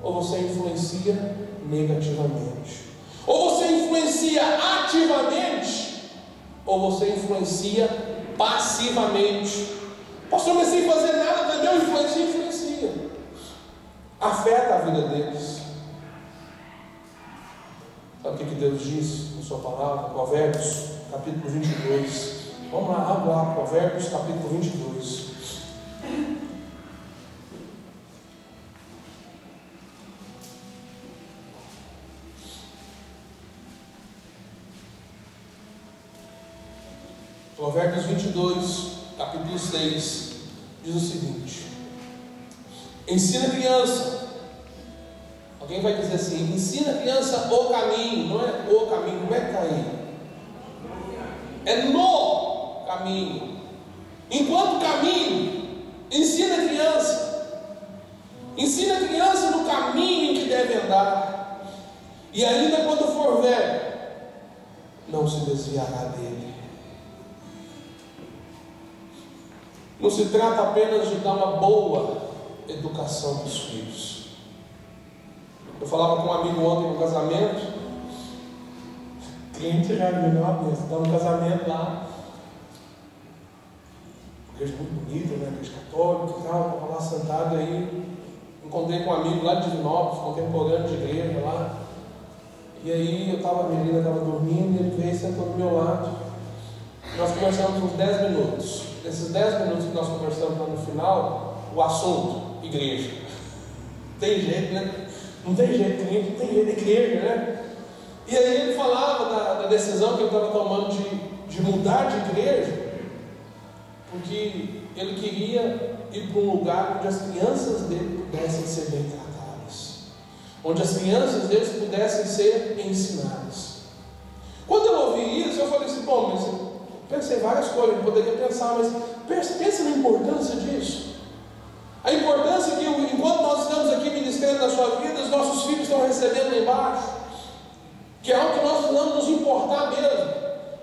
ou você influencia negativamente. Ou você influencia ativamente, ou você influencia passivamente. Pastor, mas sem fazer nada também, eu influencia. Afeta a vida deles. Sabe o que Deus diz na sua palavra? Provérbios, capítulo 22. Vamos lá, abre lá, Provérbios, capítulo 22. Provérbios 22, capítulo 6, diz o seguinte: ensina a criança. Alguém vai dizer assim: ensina a criança o caminho. Não é o caminho, como é que está aí? É no caminho. Enquanto caminho, ensina a criança. Ensina a criança no caminho em que deve andar. E ainda quando for velho, não se desviará dele. Não se trata apenas de dar uma boa educação para os filhos. Eu falava com um amigo ontem no casamento. O cliente já viu uma vez. Estava no casamento lá. Igreja muito bonita, né? Igreja católica e tal. Estava lá sentado aí. Encontrei com um amigo lá de Divinópolis, contemporâneo de igreja lá. E aí eu estava, a menina estava dormindo, e ele veio e sentou do meu lado. Nós conversamos uns 10 minutos. Nesses 10 minutos que nós conversamos lá no final, o assunto, igreja. Tem jeito, né? Não tem jeito, não tem jeito, igreja, né? E aí ele falava, decisão que ele estava tomando de mudar de igreja, porque ele queria ir para um lugar onde as crianças dele pudessem ser bem tratadas, onde as crianças deles pudessem ser ensinadas. Quando eu ouvi isso, eu falei assim, bom, mas eu pensei em várias coisas, eu poderia pensar, mas pensa na importância disso. A importância que, enquanto nós estamos aqui ministrando na sua vida, os nossos filhos estão recebendo lá embaixo, que é algo que nós precisamos nos importar mesmo,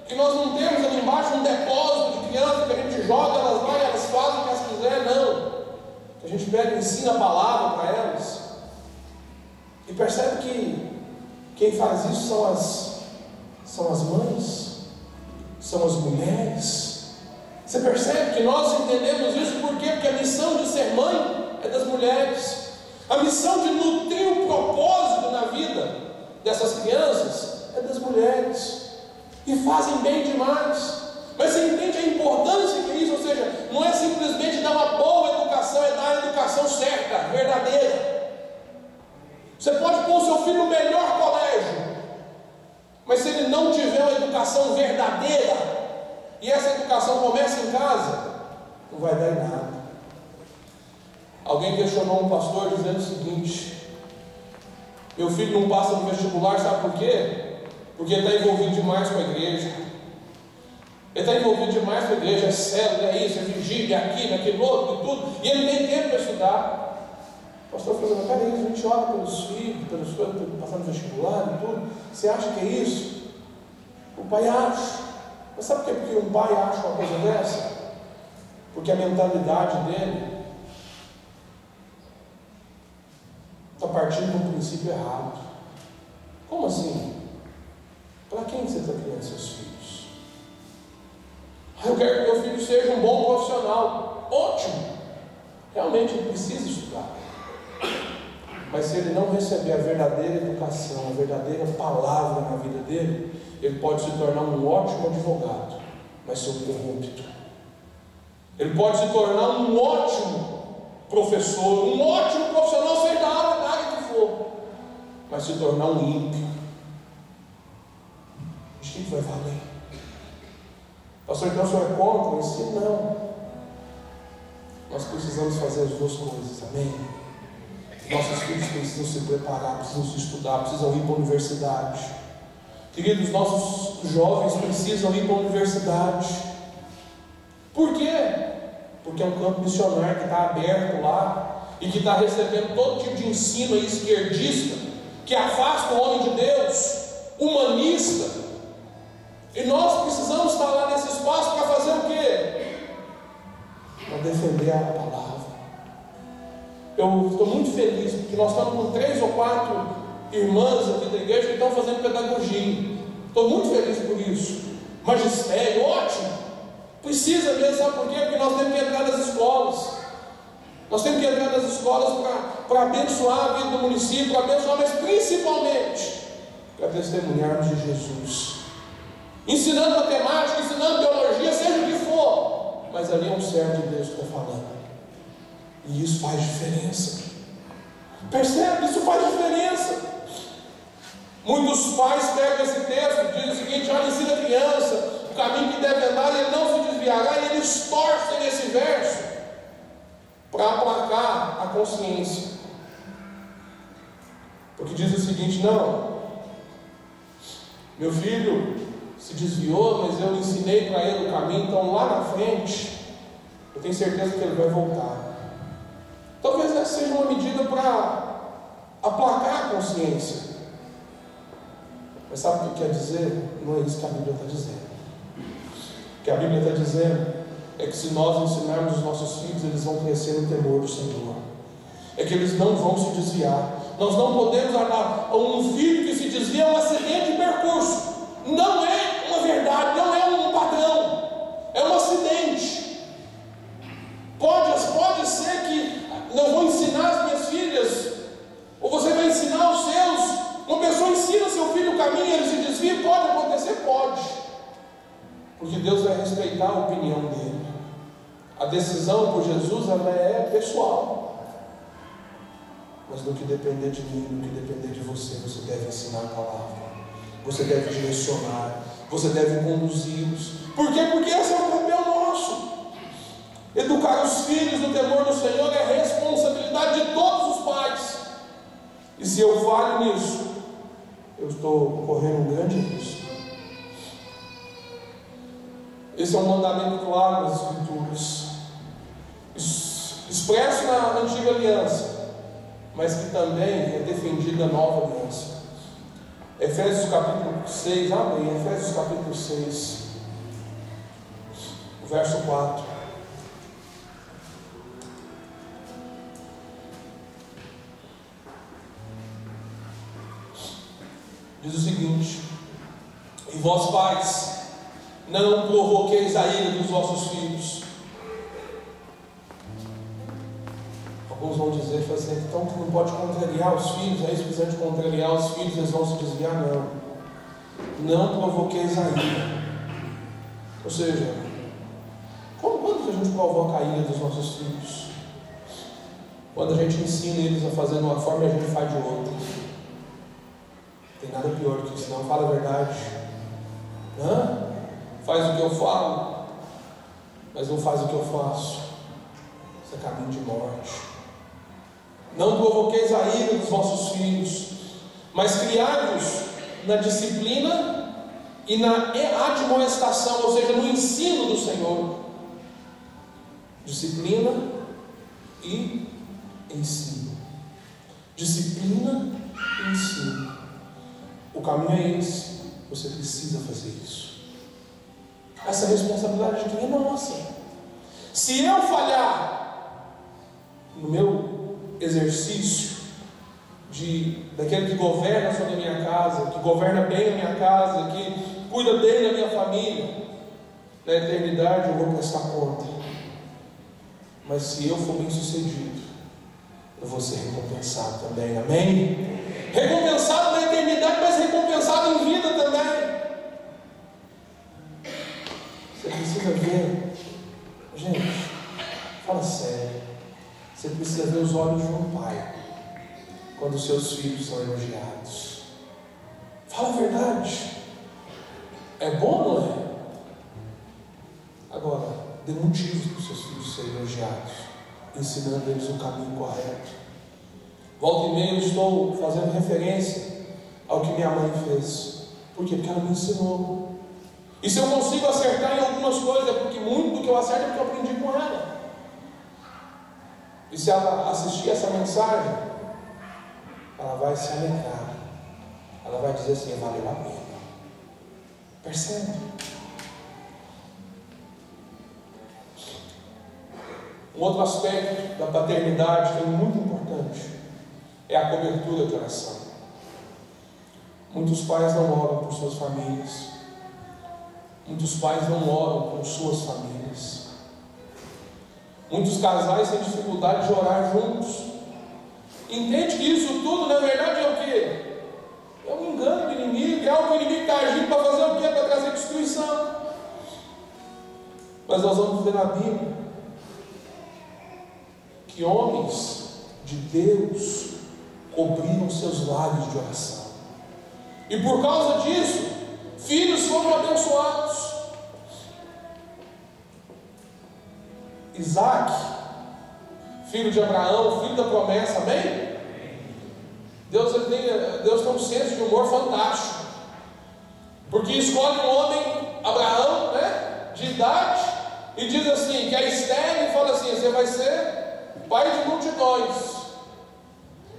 que nós não temos ali embaixo um depósito de crianças que a gente joga elas lá e elas fazem o que elas quiserem, não. Que a gente pega e ensina a palavra para elas, e percebe que quem faz isso são as mães, são as mulheres. Você percebe que nós entendemos isso por quê? Porque a missão de ser mãe é das mulheres. A missão de nutrir o propósito na vida dessas crianças é das mulheres. E fazem bem demais. Mas você entende a importância que é isso? Ou seja, não é simplesmente dar uma boa educação, é dar a educação certa, verdadeira. Você pode pôr o seu filho no melhor colégio, mas se ele não tiver uma educação verdadeira, e essa educação começa em casa, não vai dar em nada. Alguém questionou um pastor dizendo o seguinte: meu filho não passa no vestibular, sabe por quê? Porque ele está envolvido demais com a igreja. Ele está envolvido demais com a igreja, é célula, é isso, é vigília, é aquilo, é aquilo outro, e tudo, e ele não tem tempo para estudar. O pastor falou, mas peraí, a gente ora pelos filhos, pelas coisas, passando no vestibular e tudo. Você acha que é isso? O pai acha. Mas sabe por quê? Porque um pai acha uma coisa dessa? Porque a mentalidade dele está partindo de um princípio errado. Como assim? Para quem você está criando seus filhos? Eu quero que meu filho seja um bom profissional. Ótimo! Realmente ele precisa estudar. Mas se ele não receber a verdadeira educação, a verdadeira palavra na vida dele, ele pode se tornar um ótimo advogado, mas ser um corrupto. Ele pode se tornar um ótimo professor, um ótimo profissional, seja da área que for, mas se tornar um ímpio. O que vai valer? Pastor, então o senhor é contra o ensino? Não. Nós precisamos fazer as duas coisas, amém? Nossos filhos precisam se preparar, precisam se estudar, precisam ir para a universidade. Queridos, nossos jovens precisam ir para a universidade. Por quê? Porque é um campo missionário que está aberto lá e que está recebendo todo tipo de ensino esquerdista, que afasta o homem de Deus, humanista. E nós precisamos estar lá nesse espaço para fazer o quê? Para defender a palavra. Eu estou muito feliz porque nós estamos com 3 ou 4 irmãs aqui da igreja que estão fazendo pedagogia. Estou muito feliz por isso. Magistério, ótimo. Precisa mesmo, sabe por quê? Porque nós temos que entrar nas escolas. Nós temos que entrar nas escolas para abençoar a vida do município, para abençoar, mas principalmente para testemunharmos de Jesus. Ensinando matemática, ensinando biologia, seja o que for. Mas ali é um servo de Deus que está falando. E isso faz diferença. Percebe? Isso faz diferença. Muitos pais pegam esse texto e dizem o seguinte: olha, ensina a criança o caminho que deve andar e ele não se desviará, e eles torcem esse verso para aplacar a consciência. Porque diz o seguinte: não, meu filho se desviou, mas eu ensinei para ele o caminho, então lá na frente eu tenho certeza que ele vai voltar. Talvez essa seja uma medida para aplacar a consciência. Mas sabe o que quer dizer? Não é isso que a Bíblia está dizendo. O que a Bíblia está dizendo é que se nós ensinarmos os nossos filhos, eles vão crescer no temor do Senhor. É que eles não vão se desviar. Nós não podemos amar um filho que se desvia, é um acidente de percurso. Não é uma verdade, não é um padrão. É um acidente. Pode ser que eu vou ensinar as minhas filhas, ou você vai ensinar os seus. Uma pessoa ensina seu filho o caminho e ele se desvia. Pode acontecer? Pode. Porque Deus vai respeitar a opinião dele. A decisão por Jesus, ela é pessoal. Mas no que depender de mim, no que depender de você, você deve ensinar a palavra. você deve direcionar, você deve conduzi-los. Por quê? Porque esse é o papel nosso. Educar os filhos no temor do Senhor é responsabilidade de todos os pais. E se eu falho nisso, eu estou correndo um grande risco. Esse é um mandamento claro das Escrituras, expresso na antiga aliança, mas que também é defendido na nova aliança. Efésios capítulo 6, abre aí, Efésios capítulo 6, verso 4. Diz o seguinte: e vós pais, não provoqueis a ira dos vossos filhos. Alguns vão dizer, assim, então tu não pode contrariar os filhos, aí se quiser contrariar os filhos, eles vão se desviar. Não provoqueis a ira. Ou seja, quando que a gente provoca a ira dos nossos filhos? Quando a gente ensina eles a fazer de uma forma e a gente faz de outra. Tem nada pior do que isso, não. Fala a verdade. Faz o que eu falo, mas não faz o que eu faço. Isso é caminho de morte. Não provoqueis a ira dos vossos filhos, mas criai-vos na disciplina e na admoestação, ou seja, no ensino do Senhor. Disciplina e ensino. Disciplina e ensino. O caminho é esse. Você precisa fazer isso. Essa responsabilidade de quem é nossa. Se eu falhar no meu exercício daquele que governa sobre a minha casa, que governa bem a minha casa, que cuida bem da minha família, na eternidade eu vou prestar conta. Mas se eu for bem sucedido, eu vou ser recompensado também. Amém? Recompensado na eternidade, mas recompensado em vida também. Você precisa ver, gente, fala sério, você precisa ver os olhos de um pai quando os seus filhos são elogiados. Fala a verdade. É bom, não é? Agora, dê motivos para os seus filhos serem elogiados, ensinando eles o caminho correto. Volta e meia eu estou fazendo referência ao que minha mãe fez. Por quê? Porque ela me ensinou. E se eu consigo acertar em algumas coisas, é porque muito do que eu acerto é porque eu aprendi com ela. E se ela assistir essa mensagem, ela vai se alegrar. Ela vai dizer assim: valeu a pena. Percebe? Um outro aspecto da paternidade que é muito importante é a cobertura de oração. Muitos pais não oram por suas famílias. Muitos pais não oram por suas famílias. Muitos casais têm dificuldade de orar juntos. Entende que isso tudo na verdade é o quê? É um engano do inimigo, é algo que o inimigo está agindo para fazer o quê? Para trazer destruição. Mas nós vamos ver na Bíblia que homens de Deus cobriram seus lábios de oração. E por causa disso, filhos foram abençoados. Isaac, filho de Abraão, filho da promessa, amém? Deus tem um senso de humor fantástico, porque escolhe um homem, Abraão, de idade, e diz assim, que é estéril, e fala assim: você vai ser pai de multidões.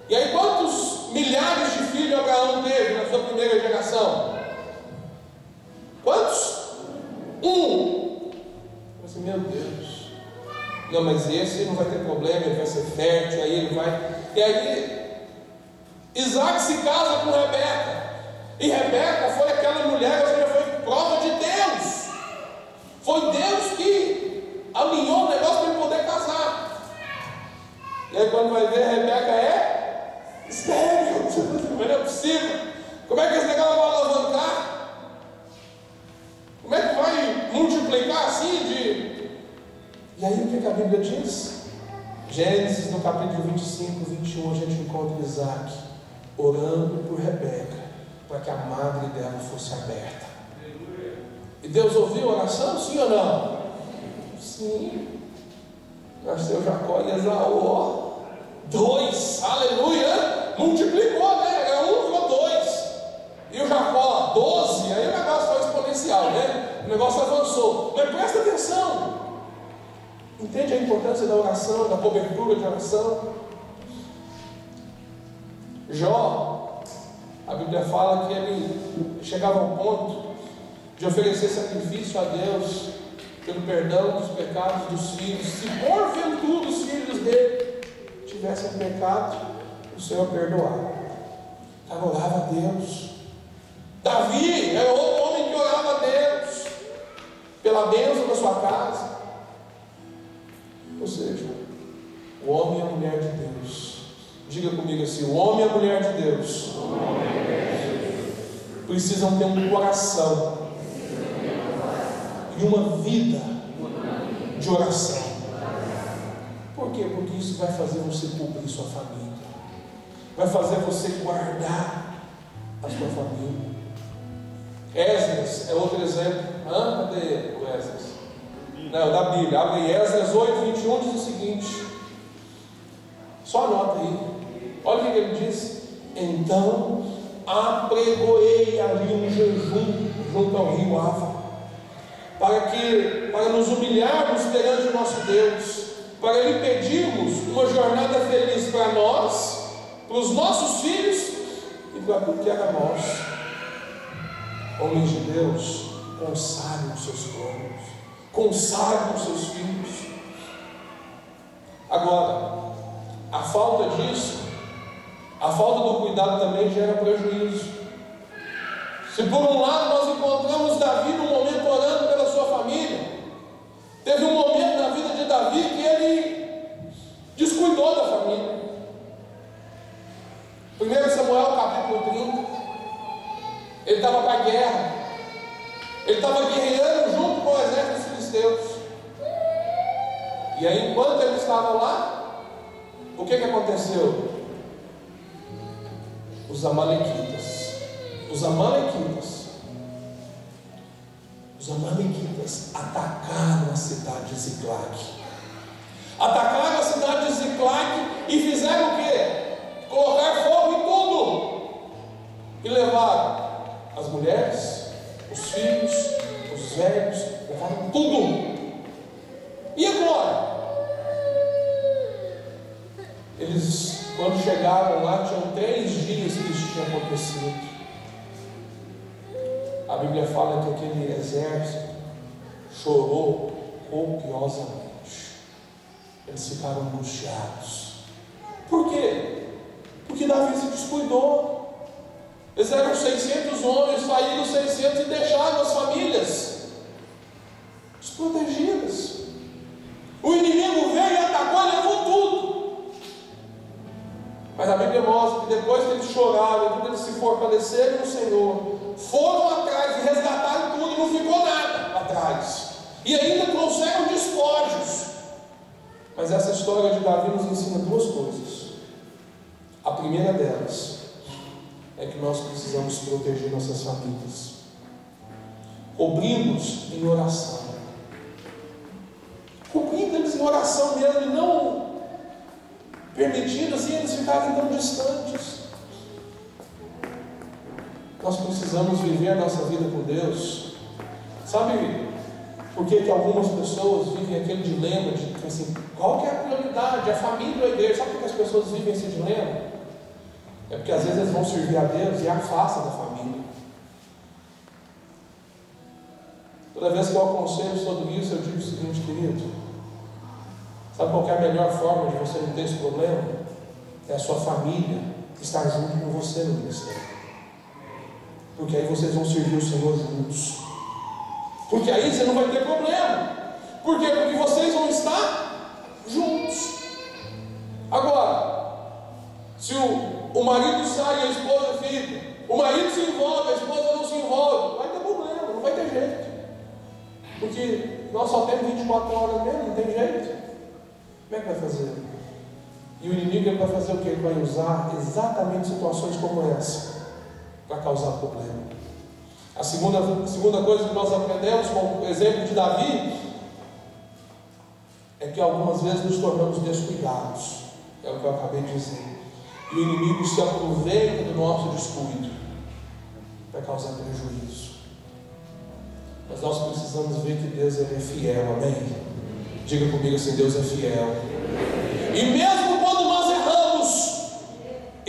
E aí quantos milhares de filhos Abraão teve na sua primeira geração? Quantos? Um. Assim, meu Deus. Não, mas esse não vai ter problema, ele vai ser fértil, aí ele vai... E aí Isaac se casa com Rebeca. E Rebeca foi aquela mulher, ou seja, foi prova de Deus. Foi Deus que alinhou o negócio para ele poder casar. E aí quando vai ver, Rebeca é estéril. Não é possível. Como é que esse negócio vai alavancar? Como é que vai multiplicar assim E aí o que a Bíblia diz? Gênesis no capítulo 25, 21, a gente encontra Isaac orando por Rebeca para que a madre dela fosse aberta. E Deus ouviu a oração, sim ou não? Sim. Nasceu Jacó e Esaú, 2, aleluia, multiplicou, né? Era 1, virou 2. E o Jacó, 12, aí o negócio foi exponencial, né? O negócio avançou. Mas presta atenção, entende a importância da oração, da cobertura de oração? Jó, a Bíblia fala que ele chegava ao ponto de oferecer sacrifício a Deus pelo perdão dos pecados dos filhos. Se porventura os filhos dele tivessem pecado, o Senhor perdoava. Então orava a Deus. Davi era outro homem que orava a Deus pela bênção da sua casa. Ou seja, o homem e a mulher de Deus. Diga comigo assim: o homem e a mulher de Deus precisam ter um coração e uma vida de oração. Por quê? Porque isso vai fazer você cobrir sua família, vai fazer você guardar a sua família. Esdras é outro exemplo. Cadê o Esdras? Não, da Bíblia. Abre Esdras 8:21, diz o seguinte, só anota aí, olha o que ele diz: então apregoei ali um jejum junto ao rio Ava, para nos humilharmos perante o nosso Deus, para lhe pedirmos uma jornada feliz para nós, para os nossos filhos e para tudo que era nosso. Homens de Deus, consagrem os seus planos, consagrem os seus filhos. Agora, a falta disso, a falta do cuidado também gera prejuízo. Se por um lado nós encontramos Davi num momento orando pela sua família, teve um momento na vida de Davi que ele descuidou da família. 1 Samuel capítulo 30, ele estava para a guerra, ele estava guerreando junto com o exército dos filisteus. E aí, enquanto ele estava lá, o que aconteceu? Os amalequitas atacaram a cidade de Ziclag. Atacaram a cidade de Ziclag e fizeram o quê? Colocar fogo em tudo. E levaram as mulheres, os filhos, os velhos, levaram tudo. E agora? Eles, quando chegaram lá, tinham 3 dias que isso tinha acontecido. A Bíblia fala que aquele exército chorou copiosamente. Eles ficaram angustiados. Por quê? Porque Davi se descuidou. Eles eram 600 homens, saíram 600 e deixaram as famílias desprotegidas. O inimigo veio e atacou e levou tudo. Mas a Bíblia mostra que depois que eles choraram, quando eles se fortaleceram no Senhor, foram atrás e resgataram tudo e não ficou nada atrás. E ainda trouxeram despojos. Mas essa história de Davi nos ensina 2 coisas. A primeira delas é que nós precisamos proteger nossas famílias, cobrindo-os em oração, cobrindo eles em oração mesmo, e não permitindo assim eles ficarem tão distantes. Nós precisamos viver a nossa vida com Deus. Sabe por que algumas pessoas vivem aquele dilema de assim, qual que é a prioridade? A família ou a igreja? Sabe por que as pessoas vivem esse dilema? É porque às vezes eles vão servir a Deus e afastam da família. Toda vez que eu aconselho sobre isso, eu digo o seguinte, querido: sabe qual que é a melhor forma de você não ter esse problema? É a sua família estar junto com você no ministério. Porque aí vocês vão servir o Senhor juntos. Porque aí você não vai ter problema. Por quê? Porque vocês vão estar juntos. Agora, se o marido sai e a esposa fica, o marido se envolve, a esposa não se envolve, vai ter problema, não vai ter jeito. Porque nós só temos 24 horas mesmo, não tem jeito. Como é que vai fazer? E o inimigo ele vai fazer o que? Ele vai usar exatamente situações como essa para causar problema. A segunda coisa que nós aprendemos com o exemplo de Davi é que algumas vezes nos tornamos descuidados, é o que eu acabei de dizer, e o inimigo se aproveita do nosso descuido para causar prejuízo. Mas nós precisamos ver que Deus ele é fiel, amém? Diga comigo assim: Deus é fiel, e mesmo quando nós erramos,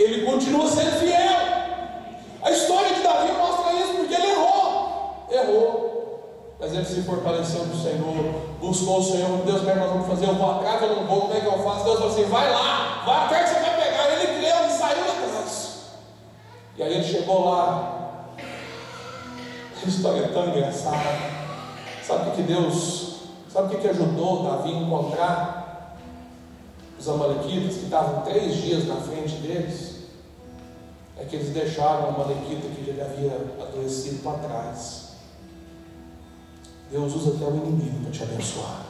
Ele continua sendo fiel. A história de Davi mostra isso, porque ele errou, mas ele se fortaleceu no Senhor, buscou o Senhor. Deus, como é que nós vamos fazer? Eu vou atrás, eu não vou, como é que eu faço? Deus falou assim: vai lá, vai atrás que você vai pegar. Ele creu e saiu atrás, e aí ele chegou lá. A história é tão engraçada. Sabe o que Deus, sabe o que ajudou Davi a encontrar os amalequitas que estavam 3 dias na frente deles? É que eles deixaram o amalequita que ele havia adoecido para trás. Deus usa até o inimigo para te abençoar.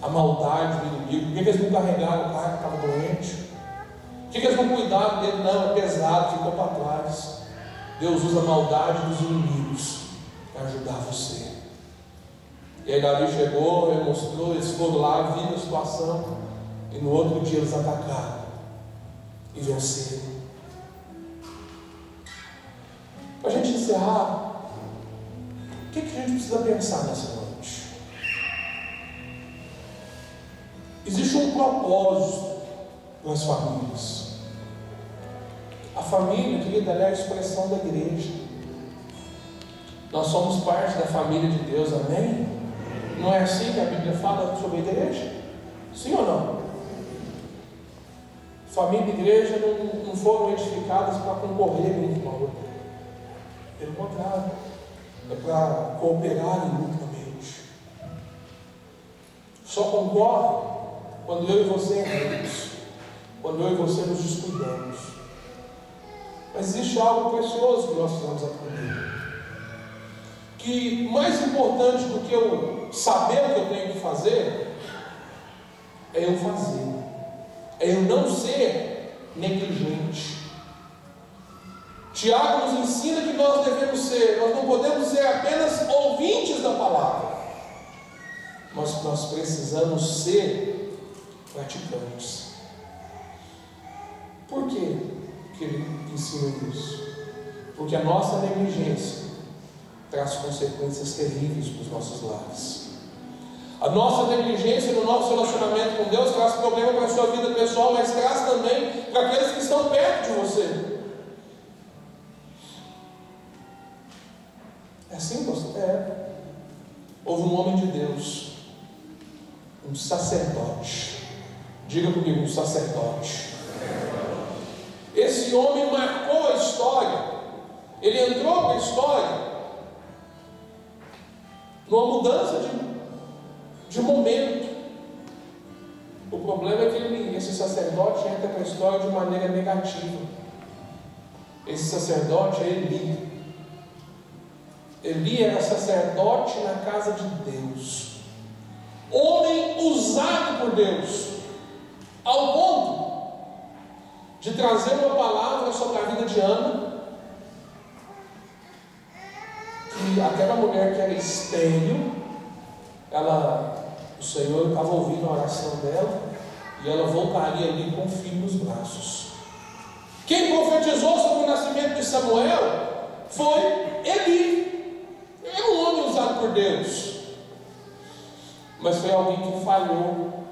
A maldade do inimigo. Por que eles não carregaram o cara que estava doente? Por que eles não cuidaram dele? Não, é pesado, ficou para trás. Deus usa a maldade dos inimigos para ajudar você. E aí Davi chegou, ele mostrou, eles foram lá, viram a situação, e no outro dia eles atacaram e venceram. Para a gente encerrar, o que a gente precisa pensar nessa noite? Existe um propósito nas famílias. A família, querida, é a expressão da igreja. Nós somos parte da família de Deus, amém? Não é assim que a Bíblia fala sobre a igreja? Sim ou não? Família e igreja não foram edificadas para concorrer uma com a outra. Pelo contrário, é para cooperar mutuamente. Só concorre quando eu e você erramos, quando eu e você nos descuidamos. Mas existe algo precioso que nós precisamos aprender. Que mais importante do que eu saber o que eu tenho que fazer, é eu fazer. É eu não ser negligente. Tiago nos ensina que nós devemos ser, nós não podemos ser apenas ouvintes da palavra, mas nós precisamos ser praticantes. Por quê que ele ensina isso? Porque a nossa negligência traz consequências terríveis para os nossos lares. A nossa negligência no nosso relacionamento com Deus traz problema para a sua vida pessoal, mas traz também para aqueles que estão perto de você. É assim, pastor? É. Houve um homem de Deus, um sacerdote. Diga comigo, um sacerdote. Esse homem marcou a história. Ele entrou para a história numa mudança de momento. O problema é que esse sacerdote entra para a história de maneira negativa. Esse sacerdote é Eli. Eli era sacerdote na casa de Deus, homem usado por Deus, ao ponto de trazer uma palavra sobre a vida de Ana, que aquela mulher que era estéril, o Senhor estava ouvindo a oração dela, e ela voltaria ali com o filho nos braços. Quem profetizou sobre o nascimento de Samuel foi Eli. Era um homem usado por Deus, mas foi alguém que falhou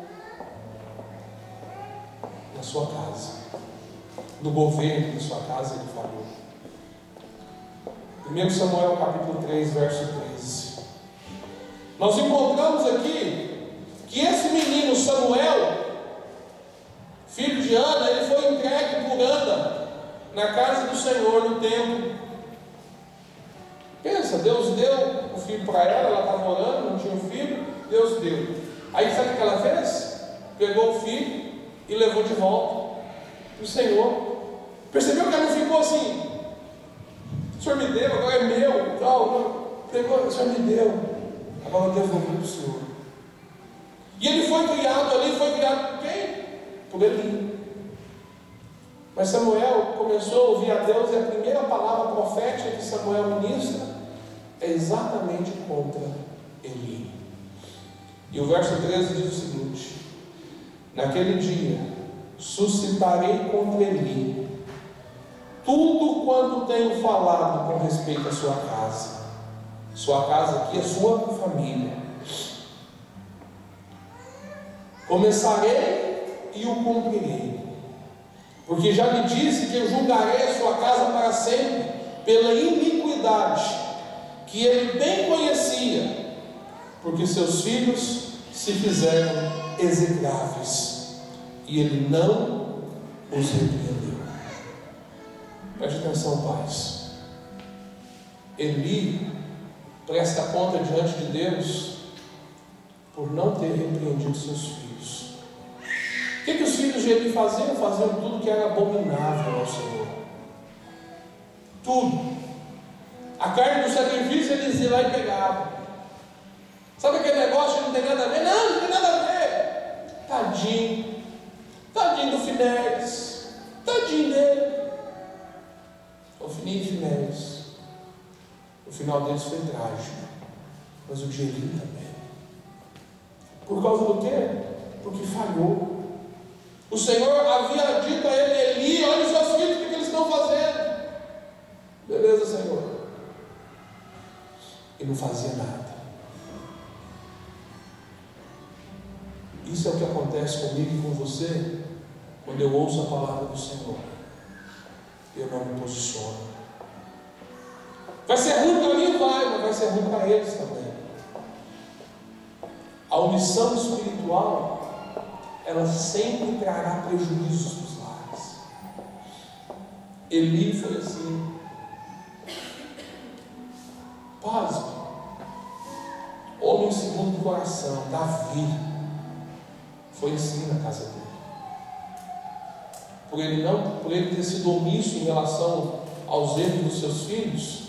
na sua casa, no governo de sua casa. Ele falhou. 1 Samuel capítulo 3, verso 13. Nós encontramos aqui que esse menino Samuel, filho de Ana, ele foi entregue por Ana na casa do Senhor, no templo. Pensa, Deus deu o filho para ela, ela estava orando, não tinha um filho, Deus deu. Aí sabe o que ela fez? Pegou o filho e levou de volta para o Senhor. Percebeu que ela não ficou assim: o Senhor me deu, agora é meu, não, pegou, o Senhor me deu, agora eu devolvi para o Senhor. E ele foi criado ali, foi criado por quem? Por Eli. Mas Samuel começou a ouvir a Deus, e a primeira palavra profética que Samuel ministra é exatamente contra Eli. E o verso 13 diz o seguinte: naquele dia suscitarei contra Eli tudo quanto tenho falado com respeito à sua casa. Sua casa aqui é sua família. Começarei e o cumprirei, porque já lhe disse que eu julgarei a sua casa para sempre pela iniquidade que ele bem conhecia, porque seus filhos se fizeram execráveis e ele não os repreendeu. Preste atenção, pais. Eli presta conta diante de Deus por não ter repreendido seus filhos. O que os filhos de Eli faziam? Faziam tudo que era abominável ao Senhor. Tudo. A carne do sacrifício eles iam lá e pegavam. Sabe aquele negócio que não tem nada a ver? Não tem nada a ver. Tadinho do Finéis, tadinho dele. Ofni e Finéis, o final deles foi trágico, mas o de Eli também. Por causa do quê? Porque falhou. O Senhor havia dito a ele: Eli, olha os seus filhos, o que eles estão fazendo? Beleza, Senhor. E não fazia nada. Isso é o que acontece comigo e com você quando eu ouço a palavra do Senhor. Eu não me posiciono. Vai ser ruim para mim? Vai, mas vai ser ruim para eles também. A omissão espiritual, ela sempre trará prejuízos nos lares. Eli foi assim. Pasme. Homem segundo o coração, Davi, foi assim na casa dele. Por ele ter sido omisso em relação aos erros dos seus filhos,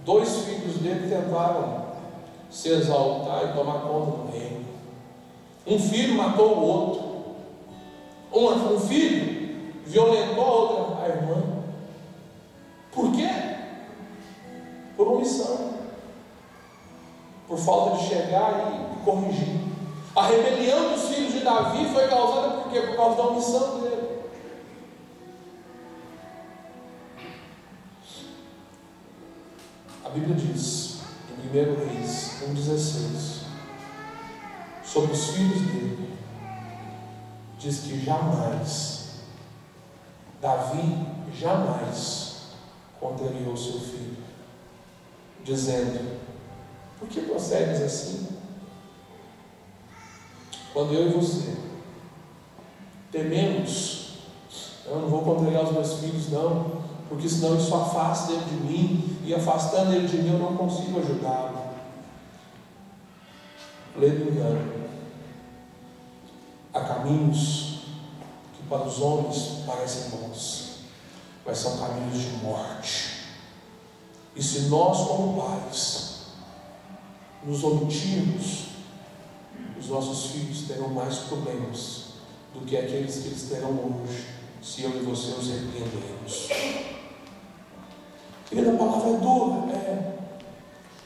2 filhos dele tentaram se exaltar e tomar conta do reino. Um filho matou o outro. Um filho violentou a irmã. Por quê? Por omissão. Por falta de chegar e corrigir. A rebelião dos filhos de Davi foi causada por quê? Por causa da omissão dele. A Bíblia diz, em 1 Reis 1,16, sobre os filhos dele, diz que Davi jamais contrariou seu filho, dizendo: por que procedes assim? Quando eu e você tememos, eu não vou contrariar os meus filhos não, porque senão isso afasta ele de mim, e afastando ele de mim eu não consigo ajudá-lo. Lê do engano. Há caminhos que para os homens parecem bons, mas são caminhos de morte. E se nós, como pais, nos omitirmos, os nossos filhos terão mais problemas do que aqueles que eles terão hoje, se eu e você os repreendermos. Querida, a palavra é dura,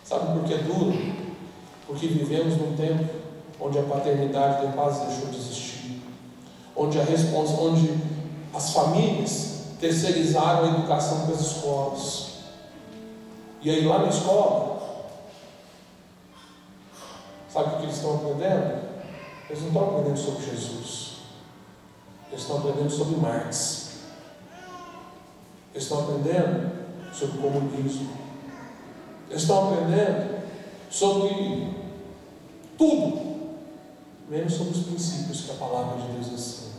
Sabe por que é dura? Porque vivemos num tempo onde a paternidade quase deixou de existir, onde as famílias terceirizaram a educação para as escolas. E aí lá na escola, sabe o que eles estão aprendendo? Eles não estão aprendendo sobre Jesus, eles estão aprendendo sobre Marx, eles estão aprendendo sobre o comunismo, eles estão aprendendo sobre tudo, menos sobre os princípios que a palavra de Deus ensina.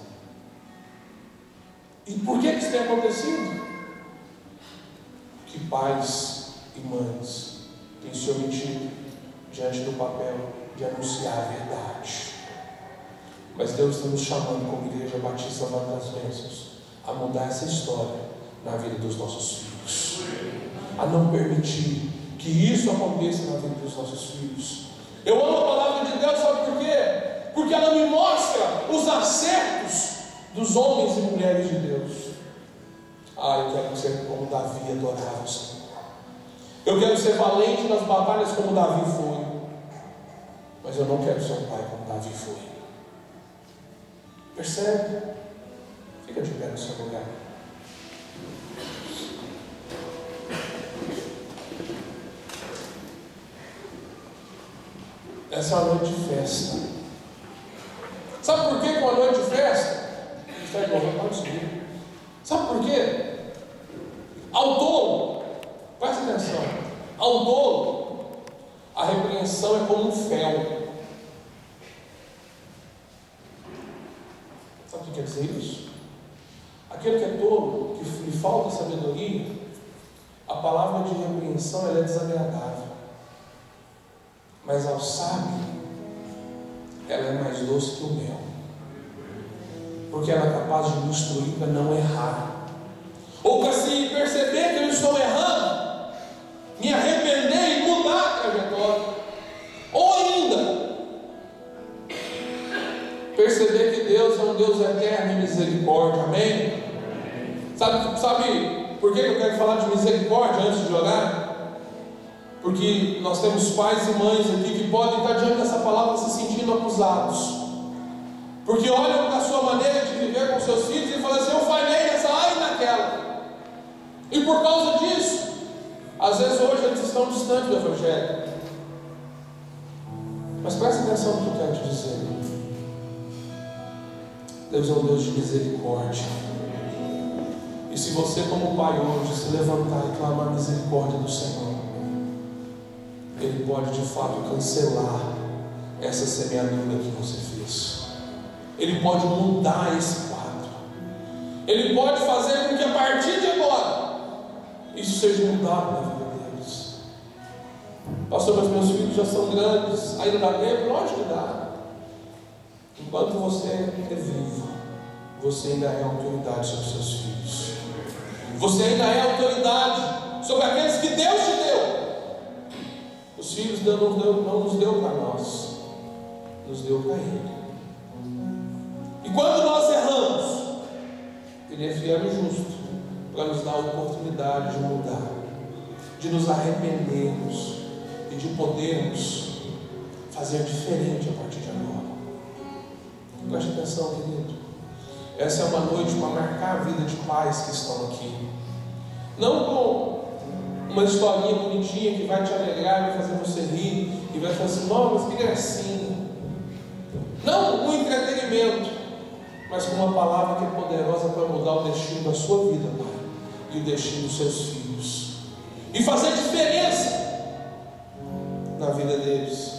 E por que isso tem acontecido? Que pais e mães têm se omitido diante do papel de anunciar a verdade. Mas Deus está nos chamando, como Igreja Batista Vale das Bênçãos, a mudar essa história na vida dos nossos filhos, a não permitir que isso aconteça na vida dos nossos filhos. Eu amo a palavra de Deus, sabe por quê? Porque ela me mostra os acertos dos homens e mulheres de Deus. Eu quero ser como Davi adorava o Senhor. Eu quero ser valente nas batalhas como Davi foi. Mas eu não quero ser um pai como Davi foi. Percebe? Fica de pé no seu lugar. Essa é uma noite de festa. Sabe por que é uma noite de festa? Está igual, pode subir. Sabe por quê? Ao tolo, presta atenção, ao tolo, a repreensão é como um fel. Sabe o que quer dizer isso? Aquele que é tolo, que lhe falta sabedoria, a palavra de repreensão ela é desagradável. Mas ao sábio, ela é mais doce que o mel. Porque ela é capaz de me instruir para não errar. Ou para se perceber que eu estou errando, me arrepender e mudar a trajetória. Ou ainda, perceber que Deus é um Deus eterno e misericórdia. Amém? Sabe por que eu quero falar de misericórdia antes de orar? Porque nós temos pais e mães aqui que podem estar diante dessa palavra se sentindo acusados. Porque olham para a sua maneira de viver com seus filhos e falam assim: eu falhei nessa área e naquela. E por causa disso, às vezes hoje eles estão distantes do Evangelho. Mas presta atenção no que eu quero te dizer. Deus é um Deus de misericórdia. E se você, como pai hoje, se levantar e clamar a misericórdia do Senhor, Ele pode de fato cancelar essa semeadura que você fez. Ele pode mudar esse quadro. Ele pode fazer com que a partir de agora isso seja mudado na vida deles. Pastor, mas meus filhos já são grandes, ainda dá tempo? Lógico que dá. Enquanto você é vivo, você ainda é autoridade sobre seus filhos. Você ainda é autoridade sobre aqueles que Deus te deu. Os filhos não nos deu para nós, nos deu para Ele. E quando nós erramos, Ele é fiel e justo para nos dar a oportunidade de mudar, de nos arrependermos e de podermos fazer diferente a partir de agora. Preste atenção, querido. Essa é uma noite para marcar a vida de pais que estão aqui. Não com uma historinha bonitinha que vai te alegrar, vai fazer você rir e vai falar assim: nossa, que gracinha. Não com entretenimento, mas com uma palavra que é poderosa para mudar o destino da sua vida, Pai, e o destino dos seus filhos, e fazer diferença na vida deles,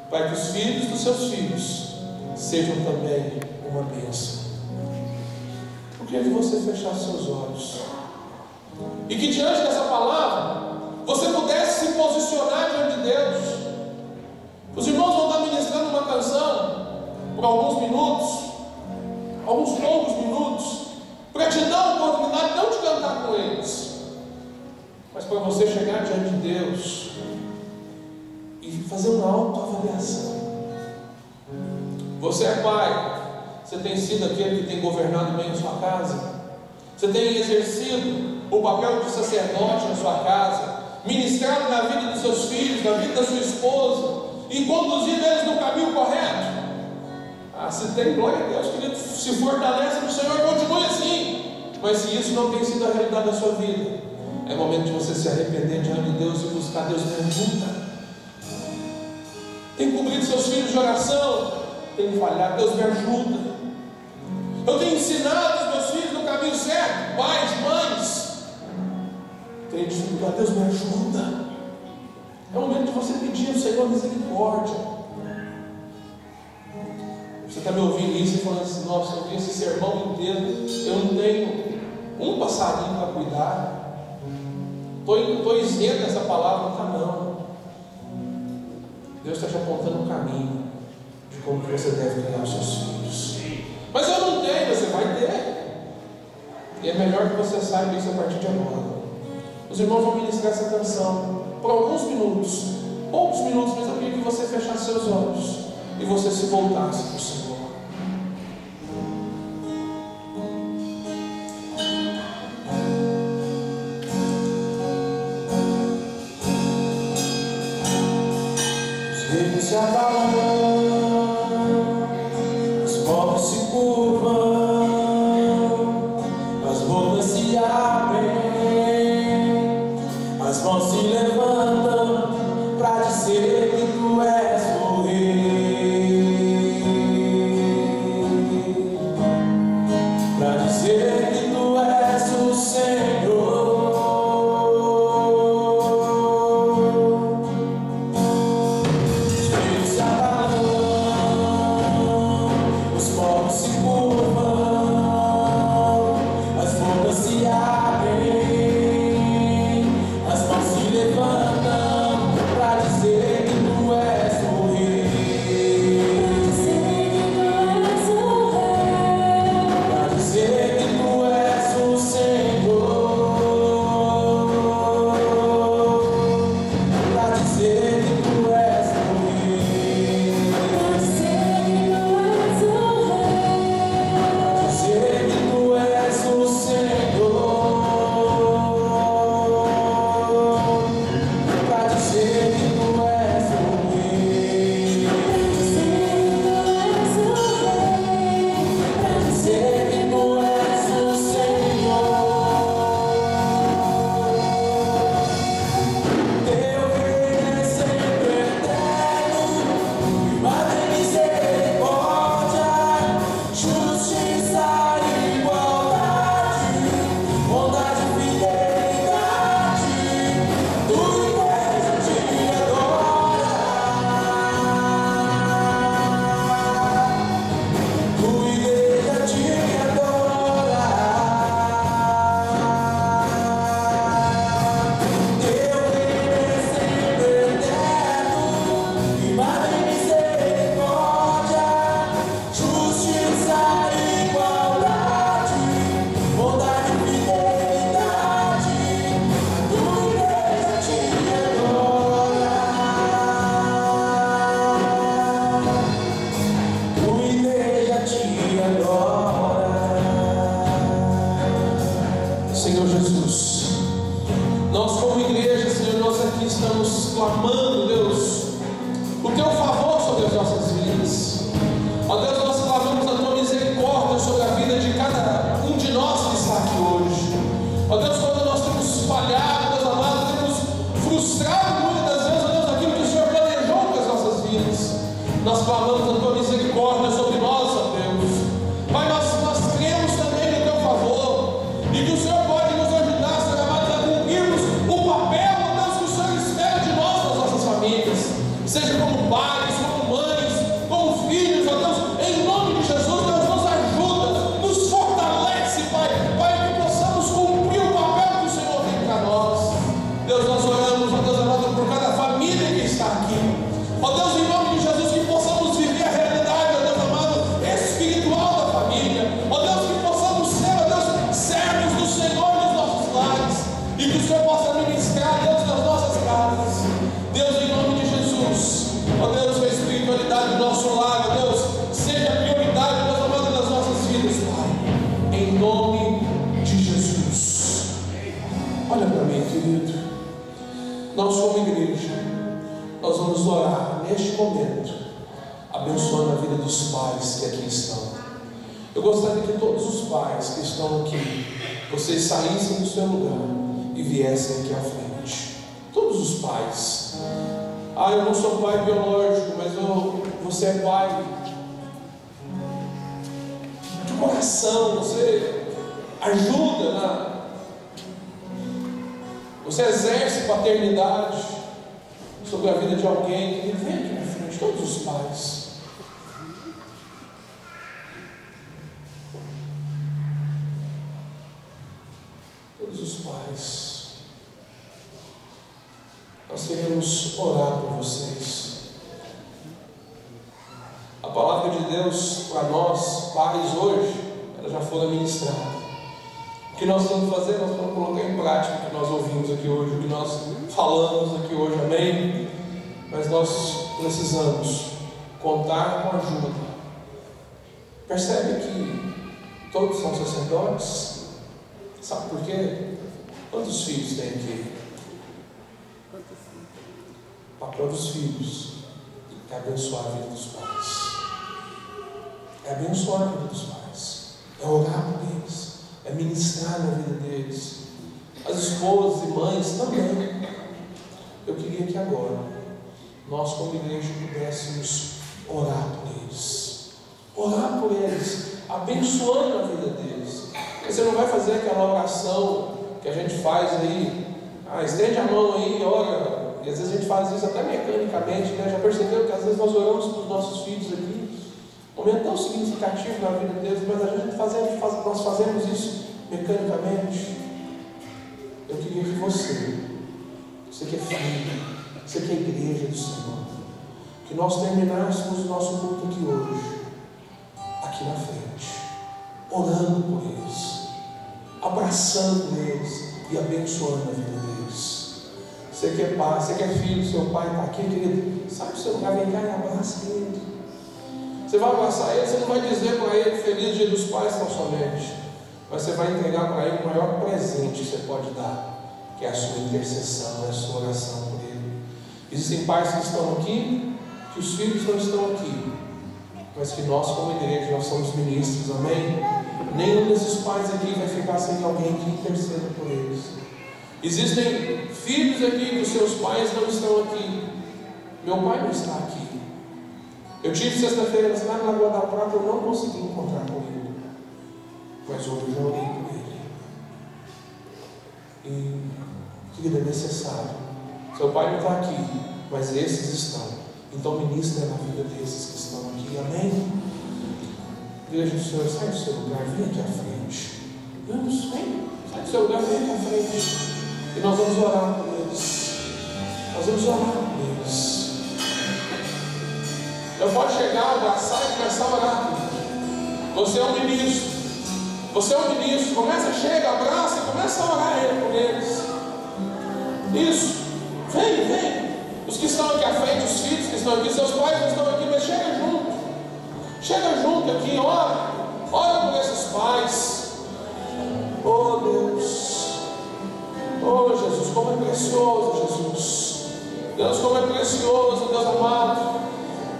para que os filhos dos seus filhos sejam também uma bênção. Eu queria que você fechasse seus olhos e que diante dessa palavra você pudesse se posicionar diante de Deus. Os irmãos vão estar ministrando uma canção por alguns minutos, alguns poucos minutos, para te dar a oportunidade não de cantar com eles, mas para você chegar diante de Deus e fazer uma autoavaliação. Você é pai, você tem sido aquele que tem governado bem a sua casa, você tem exercido o papel de sacerdote na sua casa, ministrado na vida dos seus filhos, na vida da sua esposa, e conduzido eles no caminho correto. Se tem, glória a Deus, querido, se fortalece no Senhor, continue assim. Mas se isso não tem sido a realidade da sua vida, é momento de você se arrepender diante de Deus e buscar Deus me ajuda. Tem cobrido seus filhos de oração, tem falhado, Deus me ajuda. Eu tenho ensinado os meus filhos no caminho certo, pais, mães, tenho dificuldade, Deus me ajuda. É o momento de você pedir ao Senhor misericórdia. Você está me ouvindo isso e falando assim: nossa, eu vi esse sermão inteiro, eu não tenho um passarinho para cuidar, estou isento dessa palavra. Não. Deus está te apontando um caminho de como você deve criar os seus filhos. Mas eu não tenho, você vai ter. E é melhor que você saiba isso a partir de agora. Os irmãos vão ministrar essa canção por alguns minutos, poucos minutos, mas eu queria que você fechasse seus olhos e você se voltasse para o Senhor. Ele se acalmam, os povos se curvam, as bocas se abrem, as mãos se levantam para dizer que tu és o Rei, para dizer que tu és o Senhor. Senhor Jesus, nós como igreja, Senhor, nós aqui estamos clamando, Deus, o Teu favor sobre as nossas vidas. Ó Deus, nós clamamos a Tua misericórdia sobre a vida de cada um de nós que está aqui hoje. Ó Deus, quando nós temos falhado, Deus amado, temos frustrado muitas das vezes, ó Deus, aquilo que o Senhor planejou para as nossas vidas, nós clamamos a Tua misericórdia sobre nós, ó Deus. Pai, nós cremos também no Teu favor e que o Senhor pode nos ajudar, Senhor amado, a cumprirmos o papel, ó Deus, que o Senhor espera de nós, nas nossas famílias, seja como pais, como mães, como filhos, ó Deus, em nome de Jesus, Deus, nos ajuda, nos fortalece, Pai, para que possamos cumprir o papel que o Senhor tem para nós. Deus, nós oramos, ó Deus amado, por cada família que está aqui, ó Deus, em nome de Jesus, que possamos viver a realidade, ó Deus amado, espiritual da família, ó Deus, que possamos ser, ó Deus, servos do Senhor nos nossos lares, e que o Senhor possa ministrar, Deus, nas nossas casas. Deus, em nome de Jesus, ó Deus, a espiritualidade do nosso lar, ó Deus, seja a prioridade, Deus amado, das nossas vidas, Pai, em nome de Jesus. Olha para mim, querido, nós como igreja, nós vamos orar neste momento, abençoando a vida dos pais que aqui estão. Eu gostaria que todos os pais que estão aqui, vocês saíssem do seu lugar e viessem aqui à frente. Todos os pais. Ah, eu não sou pai biológico, mas você é pai de coração, você ajuda, você exerce paternidade sobre a vida de alguém. Ele vem aqui na frente, todos os pais. Todos os pais. Nós queremos orar por vocês. A palavra de Deus para nós, pais, hoje, ela já foi ministrada. O que nós vamos fazer? Nós vamos colocar em prática o que nós ouvimos aqui hoje, o que nós falamos aqui hoje, amém? Mas nós precisamos contar com a ajuda. Percebe que todos são sacerdotes? Sabe por quê? Quantos filhos tem aqui? O papel dos filhos é abençoar a vida dos pais. É abençoar a vida dos pais. É orar por eles. É ministrar na vida deles. As esposas e mães também. Eu queria que agora nós, como igreja, pudéssemos orar por eles. Orar por eles, abençoando a vida deles. Você não vai fazer aquela oração que a gente faz aí, estende a mão aí, ora. E às vezes a gente faz isso até mecanicamente, né? Já percebeu que às vezes nós oramos para os nossos filhos aqui, um momento tão significativo na vida deles, mas a gente nós fazemos isso mecanicamente. Eu queria que você que é filho, você que é igreja do Senhor, que nós terminássemos o nosso culto aqui hoje, aqui na frente, orando por eles, abraçando eles e abençoando a vida deles. Você que é pai, você que é filho, seu pai está aqui, querido, sai do seu lugar, vem cá e abraça ele. Você vai abraçar ele, você não vai dizer para ele feliz dia dos pais tão somente, mas você vai entregar para ele o maior presente que você pode dar, que é a sua intercessão, é a sua oração por ele. Existem pais que estão aqui, que os filhos não estão aqui, mas que nós como igreja, nós somos ministros, amém? Nenhum desses pais aqui vai ficar sem alguém que interceda por eles. Existem filhos aqui que os seus pais não estão aqui. Meu pai não está aqui. Eu tive sexta-feira lá na Lagoa da Prata, eu não consegui encontrar com ele, mas hoje eu já orei por ele. E, querido, é necessário. Seu pai não está aqui, mas esses estão. Então ministra na vida desses que estão aqui, amém? Igreja do Senhor, sai do seu lugar, vem aqui à frente. Vamos, vem, sai do seu lugar, vem aqui à frente. E nós vamos orar por eles. Nós vamos orar por eles. Eu posso chegar, abraçar e começar a orar. Você é um ministro. Você é um ministro. Começa, chega, abraça e começa a orar por eles. Isso. Vem, vem. Os que estão aqui à frente, os filhos que estão aqui, seus pais que estão aqui, mas chega junto. Chega junto aqui, ora. Ora por esses pais. Oh Deus. Oh Jesus, como é precioso, Jesus. Deus, como é precioso, Deus amado.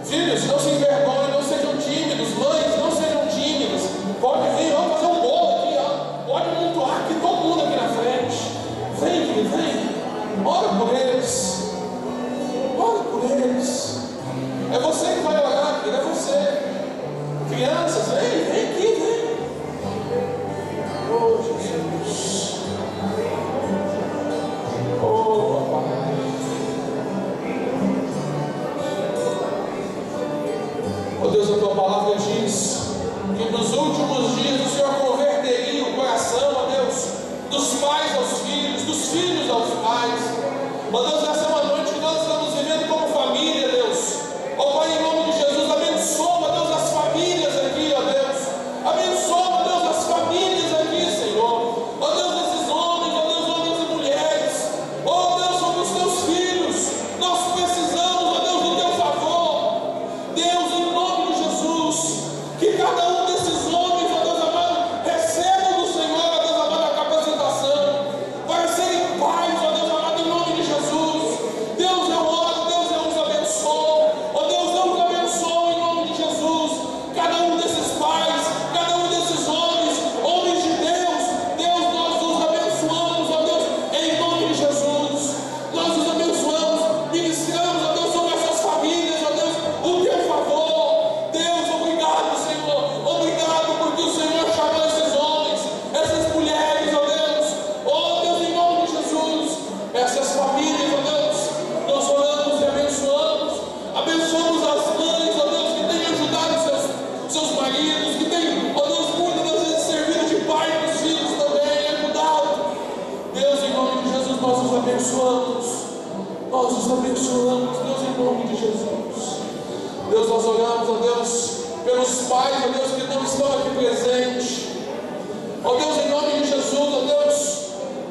Filhos, não se envergonhem, não sejam tímidos. Mães, não sejam tímidas. Pode vir, vamos fazer um bolo aqui, ó. Pode montuar aqui, todo mundo aqui na frente. Vem, querido, vem. Ora por eles. Ora por eles. É você que vai orar, querido, é você. Crianças, vem aqui, vem. Oh Jesus. Oh papai. Oh Deus, a tua palavra diz que nos últimos dias o Senhor converteria o coração, ó Deus, dos pais aos filhos, dos filhos aos pais. Ó Deus, essa é uma noite que nós estamos vivendo como família, Deus. Ó Pai, em nome de Jesus, abençoa, ó Deus, as famílias aqui, ó Deus. Abençoa, ó Deus, as famílias aqui, Senhor. Ó Deus, esses homens, ó Deus, homens e mulheres. Ó Deus, somos teus filhos. Nós precisamos, ó Deus, do teu favor. Deus, em nome de Jesus, que cada um desses homens, ó Deus amado, receba do Senhor, ó Deus amado, a capacitação para serem pais, ó Deus amado, em nome de Jesus. Deus, eu oro, Deus, eu os abençoo. Ó Deus, eu os abençoo em nome de Jesus. Cada um desses pais, cada um desses homens de Deus, Deus, nós os abençoamos, ó Deus, em nome de Jesus. Nós os abençoamos, ministramos, ó Deus, sobre essas famílias, ó Deus, o teu favor. Deus, obrigado, Senhor. Obrigado porque o Senhor chamou esses homens, essas mulheres, ó Deus. Ó Deus, em nome de Jesus, essas famílias, ó Deus, nós oramos e abençoamos. Abençoamos as mães, ó Deus, que têm ajudado seus maridos, que têm, ó Deus, muitas das vezes servido de pai para os filhos também, ajudado. Deus, em nome de Jesus, nós os abençoamos. Nós os abençoamos, Deus, em nome de Jesus. Deus, nós oramos, ó Deus, pelos pais, ó Deus, que não estão aqui presentes. Ó Deus, em nome de Jesus, ó Deus,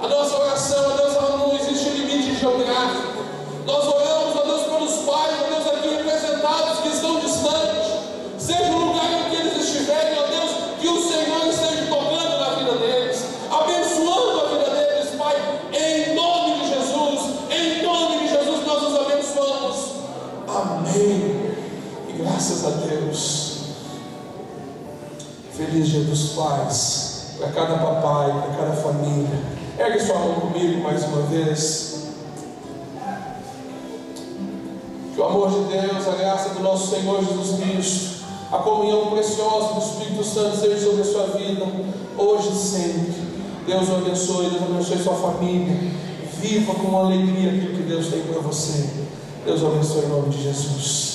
a nossa oração, ó Deus, ela não existe limite geográfico. Nós oramos, ó Deus, pelos pais, ó Deus, aqui representados, que estão distantes. Seja o lugar em que eles estiverem, ó Deus, que o Senhor esteja tocando na vida deles, abençoando a vida deles, Pai, em nome de Jesus. Em nome de Jesus nós os abençoamos. Amém. Graças a Deus. Feliz Dia dos Pais para cada papai, para cada família. Ergue sua mão comigo mais uma vez. Que o amor de Deus, a graça do nosso Senhor Jesus Cristo, a comunhão preciosa do Espírito Santo seja sobre a sua vida, hoje e sempre. Deus o abençoe, Deus abençoe sua família. Viva com alegria aquilo que Deus tem para você. Deus o abençoe em nome de Jesus.